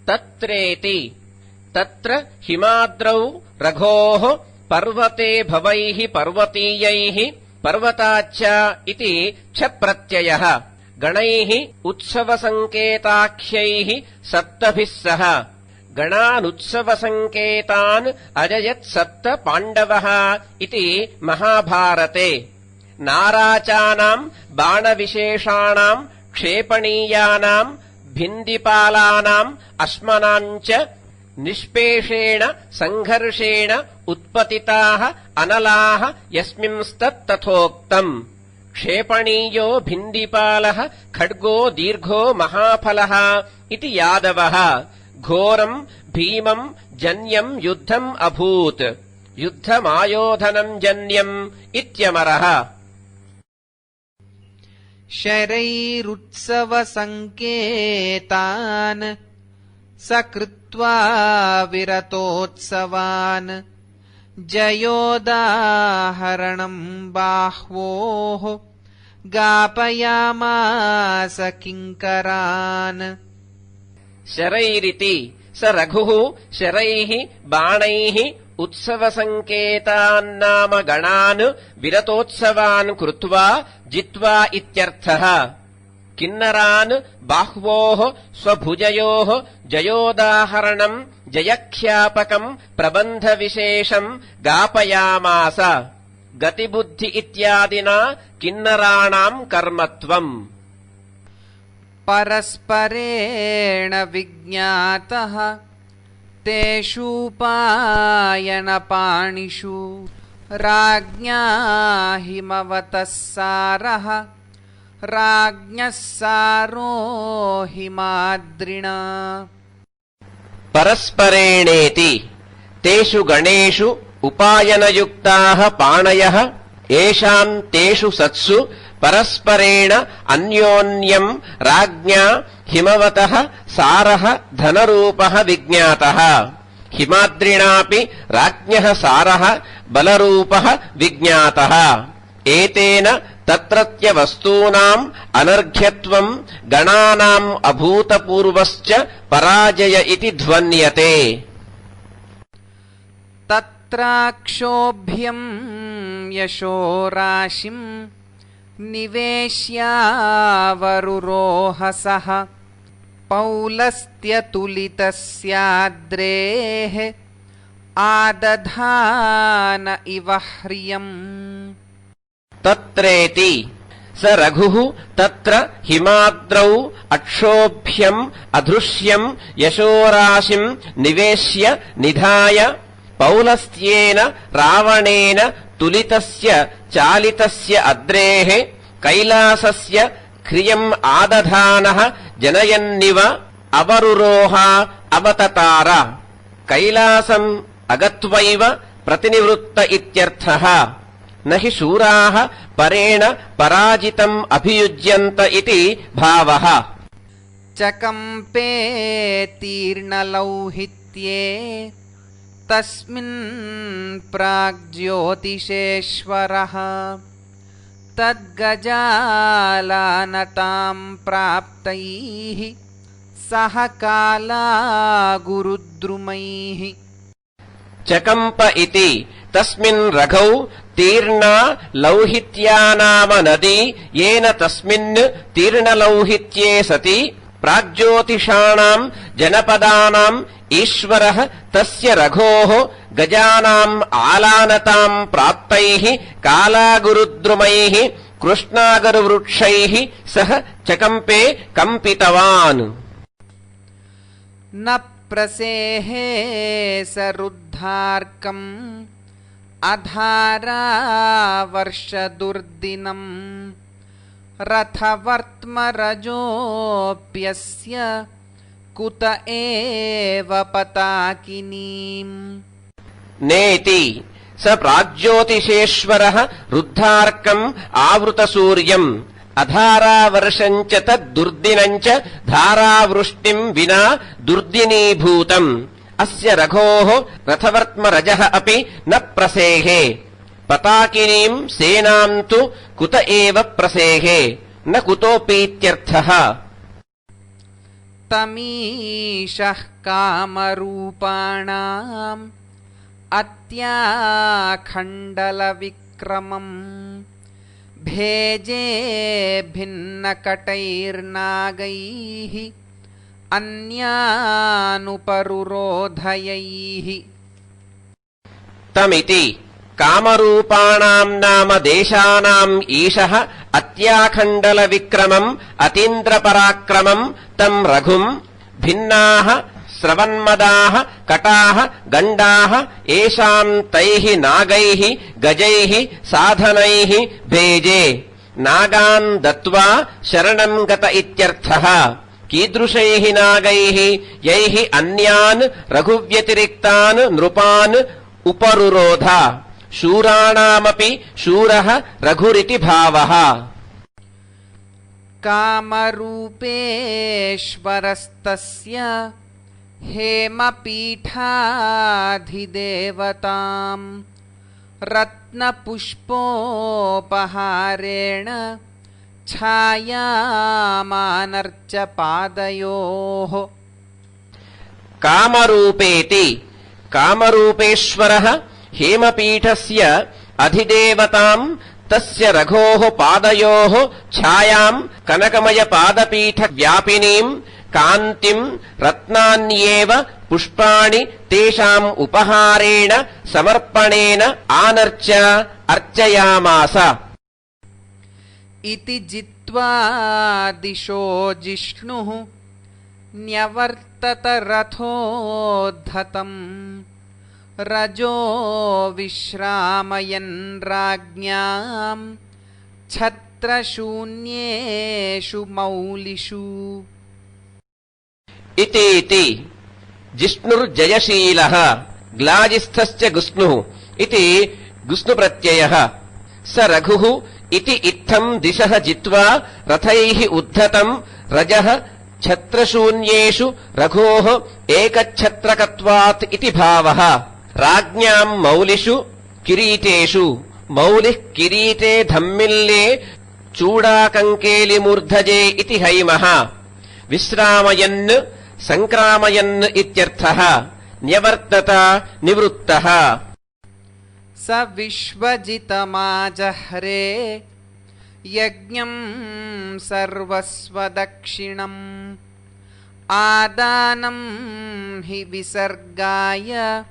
B: तत्रेति तत्र हिमाद्रौ रघोः पर्वते भवैः पर्वतीयैः पर्वताच्च इति च प्रत्ययः। गणैः उत्सवसङ्केताख्यैः सप्तभिः सह गणानुत्सवसङ्केतान् अजयत् सप्त पाण्डवः इति महाभारते। नाराचानाम् बाणविशेषाणाम् क्षेपणीयानाम् भिन्दिपालानाम् अश्मनाम् च निष्पेषेण सङ्घर्षेण उत्पतिताः अनलाः यस्मिंस्तत्तथोक्तम् क्षेपणीयो भिन्दिपालः खड्गो दीर्घो महाफलः इति यादवः घोरम् भीमम् जन्यम् युद्धम् अभूत् युद्धमायोधनम् जन्यम् इत्यमरः
A: शरैरुत्सवसङ्केतान् सकृत्वा विरतोत्सवान् जयोदाहरणम् बाह्वोः गापयामास किङ्करान्
B: शरैरिति स रघुः शरैः बाणैः उत्सवसङ्केतान्नाम गणान् विरतोत्सवान् कृत्वा जित्वा इत्यर्थः किन्नरान् बाह्वोः स्वभुजयोः जयोदाहरणम् जयख्यापकम् प्रबन्धविशेषम् गापयामास गतिबुद्धि इत्यादिना किन्नराणाम् कर्मत्वम्
A: परस्परेण विज्ञातः तेषूपायनपाणिषु राज्ञा हिमवतः सारः राज्ञः सारो हिमाद्रिणा
B: परस्परेणेति तेषु गणेषु उपायनयुक्ताः पाणयः येषाम् तेषु सत्सु परस्परेण अन्योन्यम् राज्ञा हिमवतः सारः धनरूपः विज्ञातः हिमाद्रिणापि राज्ञः सारः बलरूपः विज्ञातः एतेन तत्रत्य वस्तूनाम् अनर्घ्यत्वम् गणानाम् अभूतपूर्वश्च पराजय इति ध्वन्यते
A: तत्राक्षोभ्यम् यशो राशिम् निवेश्यावरुरोहसः पौलस्त्यतुलितस्याद्रेः आदधान इव ह्रियम्
B: तत्रेति स रघुः तत्र हिमाद्रौ अक्षोभ्यम् अधृष्यम् यशोराशिम् निवेश्य निधाय पौलस्त्येन रावणेन तुलितस्य चालितस्य अद्रेः कैलासस्य ह्रियम् आदधानः जनयन्निव अवरुरोहा अवततार कैलासम् अगत्वैव प्रतिनिवृत्त इत्यर्थः न हि शूराः परेण पराजितम् अभियुज्यन्त इति भावः
A: चकम्पे तीर्णलौहित्ये तस्मिन् प्राग्ज्योतिषेश्वरः तद्गजालानताम् प्राप्तैः सह काला गुरुद्रुमैः
B: चकम्प इति तस्मिन् रघौ तीर्णा लौहित्या नाम नदी येन तस्मिन् तीर्णलौहित्ये सति प्राग्ज्योतिषाणाम् जनपदानाम् ईश्वरः तस्य रघोः गजानाम् आलानताम् प्राप्तैः कालागुरुद्रुमैः कृष्णागरुवृक्षैः सह चकम्पे कम्पितवान्
A: न प्रसेहे सरुद्धार्कम् अधारावर्षदुर्दिनम् रथवर्त्मरजोऽप्यस्य कुत एव पताकिनीम्
B: नेति स प्राग्ज्योतिषेश्वरः रुद्धार्कम् आवृतसूर्यम् अधारावर्षम् च तद्दुर्दिनम् च धारावृष्टिम् विना दुर्दिनीभूतम् अस्य रघोः रथवर्त्मरजः अपि न प्रसेहे पताकिनीम् सेनाम् तु कुत एव प्रसेहे न कुतोऽपीत्यर्थः
A: तमीशः कामरूपाणाम् अत्याखण्डलविक्रमम् भेजे भिन्नकटैर्नागैः अन्यानुपरुरोधयैः
B: तमिति कामरूपाणाम् नाम देशानाम् ईशः अत्याखण्डलविक्रमम् अतीन्द्रपराक्रमम् तम् रघुम् भिन्नाः स्रवन्मदाः कटाः गण्डाः येषाम् तैः नागैः गजैः साधनैः भेजे नागान् दत्त्वा शरणम् गत इत्यर्थः कीदृशैः नागैः यैः अन्यान् रघुव्यतिरिक्तान् नृपान् उपरुरोध शूराणामपि शूरः रघुरिति भावः।
A: कामरूपेश्वरस्तस्य हेमपीठाधिदेवताम् रत्नपुष्पोपहारेण छायामानर्च पादयोः।
B: कामरूपेति कामरूपेश्वरः हेमपीठस्य अधिदेवताम् तस्य रघोः पादयोः छायाम् कनकमयपादपीठव्यापिनीम् कान्तिम् रत्नान्येव पुष्पाणि तेषाम् उपहारेण समर्पणेन आनर्च अर्चयामास।
A: इति जित्वा दिशो जिष्णुः न्यवर्तत रथोद्धतम् रजो विश्रामयन् राज्ञाम् छत्रशून्येषु मौलिषु।
B: इति जिष्णुर्जयशीलः ग्लाजिस्थश्च गुष्णुः इति गुष्णुप्रत्ययः स रघुः इति इत्थम् दिशः जित्वा रथैः उद्धतम् रजः छत्रशून्येषु रघोः एकच्छत्रकत्वात् इति भावः। राज्ञाम् मौलिषु किरीटेषु मौलिः किरीटे धम्मिल्ले चूडाकङ्केलिमूर्धजे इति हैमः। विश्रामयन् सङ्क्रामयन् इत्यर्थः। न्यवर्तत निवृत्तः।
A: स विश्वजितमाजह्रे यज्ञम् सर्वस्वदक्षिणम् आदानम् हि विसर्गाय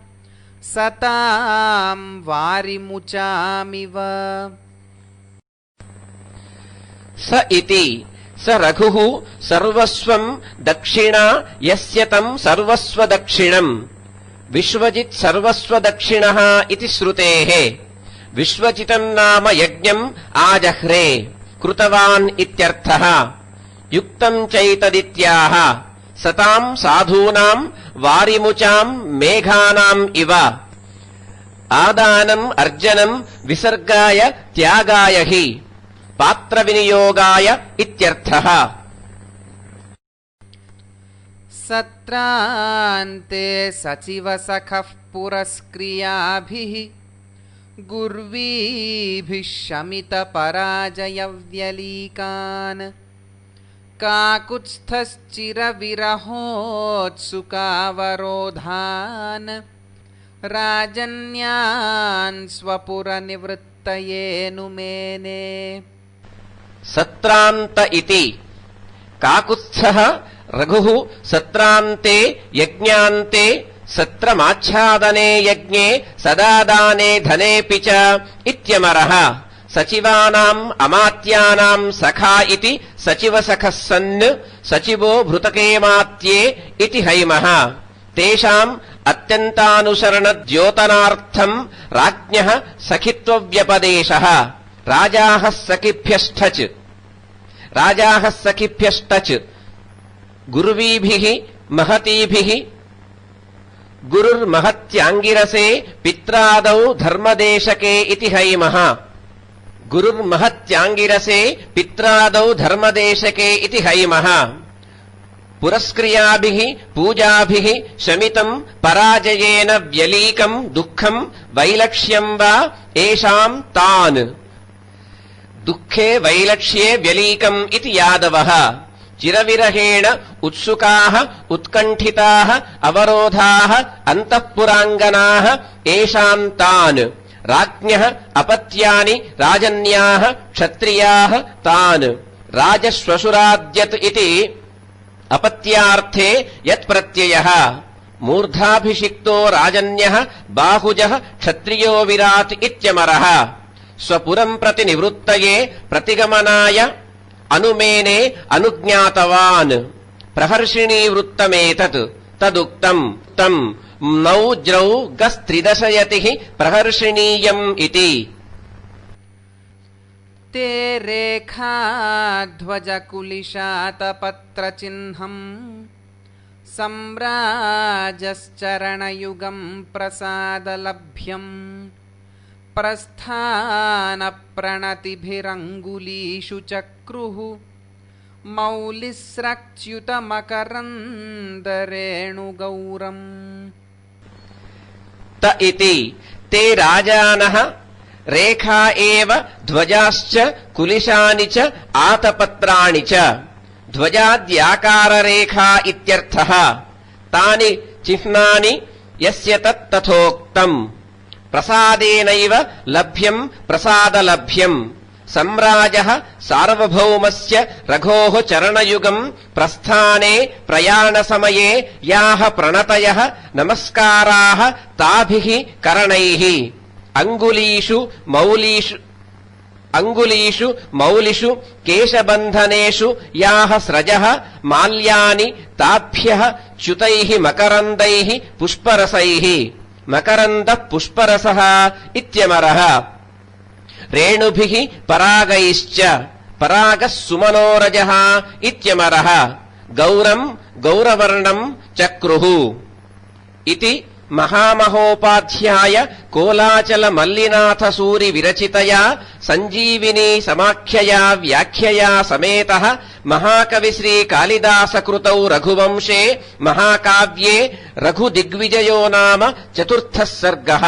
A: सताम् वारिमुचामिव।
B: स इति स रघुः सर्वस्वम् दक्षिणा यस्य तम् सर्वस्वदक्षिणम् विश्वजित् सर्वस्वदक्षिणः इति श्रुतेः। विश्वजितम् नाम यज्ञम् आजह्रे कृतवान् इत्यर्थः। युक्तम् चैतदित्याह सताम् साधूनाम् वारिमुचाम् मेघानाम् इव। आदानम् अर्जनम् विसर्गाय त्यागाय हि पात्रविनियोगाय इत्यर्थः।
A: सत्रान्ते सचिवसखः पुरस्क्रियाभिः गुर्वीभिः शमितपराजयव्यलीकान् काकुत्स्थश्चिरविरहोत्सुकावरोधान् राजन्यान् स्वपुरनिवृत्तये नुमेने।
B: सत्रान्त इति काकुत्स्थः रघुः सत्रान्ते यज्ञान्ते सत्रमाच्छादने यज्ञे सदादाने धनेऽपि च इत्यमरः। सचिवानाम् अमात्यानाम् सखा इति सचिवसखः सन् सचिवो भृतकेमात्ये इति हैमः। तेषाम् अत्यन्तानुसरणद्योतनार्थम् राज्ञः सखित्वव्यपदेशः। राजाः सखिभ्यश्च गुर्वीभिः महतीभिः गुरुर्महत्याङ्गिरसे पित्रादौ धर्मदेशके इति हैमः। गुरुर्महत्याङ्गिरसे पित्रादौ धर्मदेशके इति हैमः। पुरस्क्रियाभिः पूजाभिः शमितम् पराजयेन व्यलीकम् दुःखम् वैलक्ष्यम् वा येषाम् तान्। दुःखे वैलक्ष्ये व्यलीकम् इति यादवः। चिरविरहेण उत्सुकाः उत्कण्ठिताः अवरोधाः अन्तःपुराङ्गनाः येषाम् तान्। राज्ञः अपत्यानि राजन्याः क्षत्रियाः तान्। राजश्वशुराद्यत् इति अपत्यार्थे यत्प्रत्ययः మూర్ధాభిషిక్తో రాజన్యః బాహుజః క్షత్రియో విరాట్ ఇత్యమరః స్వపురం ప్రతి నివృత్తయే ప్రతిగమనాయ అనుమేనే అనుజ్ఞాతవాన్ ప్రహర్షిణీ వృత్తమేతత్ తదుక్తం తం నౌ జ్రౌ గస్త్రిదశయతిః ప్రహర్షిణీయం ఇతి.
A: తే రేఖాధ్వజకులిశాతపత్రచిహ్నం సమ్రాజశ్చరణయుగం ప్రసాదలభ్యం ప్రస్థానప్రణతిభిరంగులీషు చక్రుః మౌలిస్రక్చ్యుతమకరందరేణుగౌరం.
B: త ఇతి తే రాజానః రేఖా ఏవ ధ్వజాశ్చ కులిశాని చ ఆతపత్రాణి చ ధ్వజాద్యాకారరేఖా ఇత్యర్థః. తాని చిహ్నాని యస్య తత్తథోక్తం ప్రసాదేనైవ లభ్యం ప్రసాదలభ్యం. సమ్రాజః సార్వభౌమస్య రఘోః చరణయుగం ప్రస్థానే ప్రయాణసమయే యాః ప్రణతయః నమస్కారాః తాభిః కరణైః అంగులీషు మౌలిషు కేశబంధనేషు యాః స్రజః మాల్యాని తాభ్యః చ్యుతైః మకరందైః పుష్పరసైః. మకరందః పుష్పరసః ఇత్యమరః. రేణుభిః పరాగైశ్చ పరాగः సుమనోరజः ఇత్యమరః. గౌరం గౌరవర్ణం చక్రుః ఇతి మహామహోపాధ్యాయ కోలాచల మల్లినాథ సూరి విరచితయా సంజీవినీ సమాఖ్యయా వ్యాఖ్యయా సమేతః మహాకవి శ్రీ కాళిదాస కృతౌ రఘువంశే మహాకావ్యే రఘుదిగ్విజయో నామ చతుర్థః సర్గః.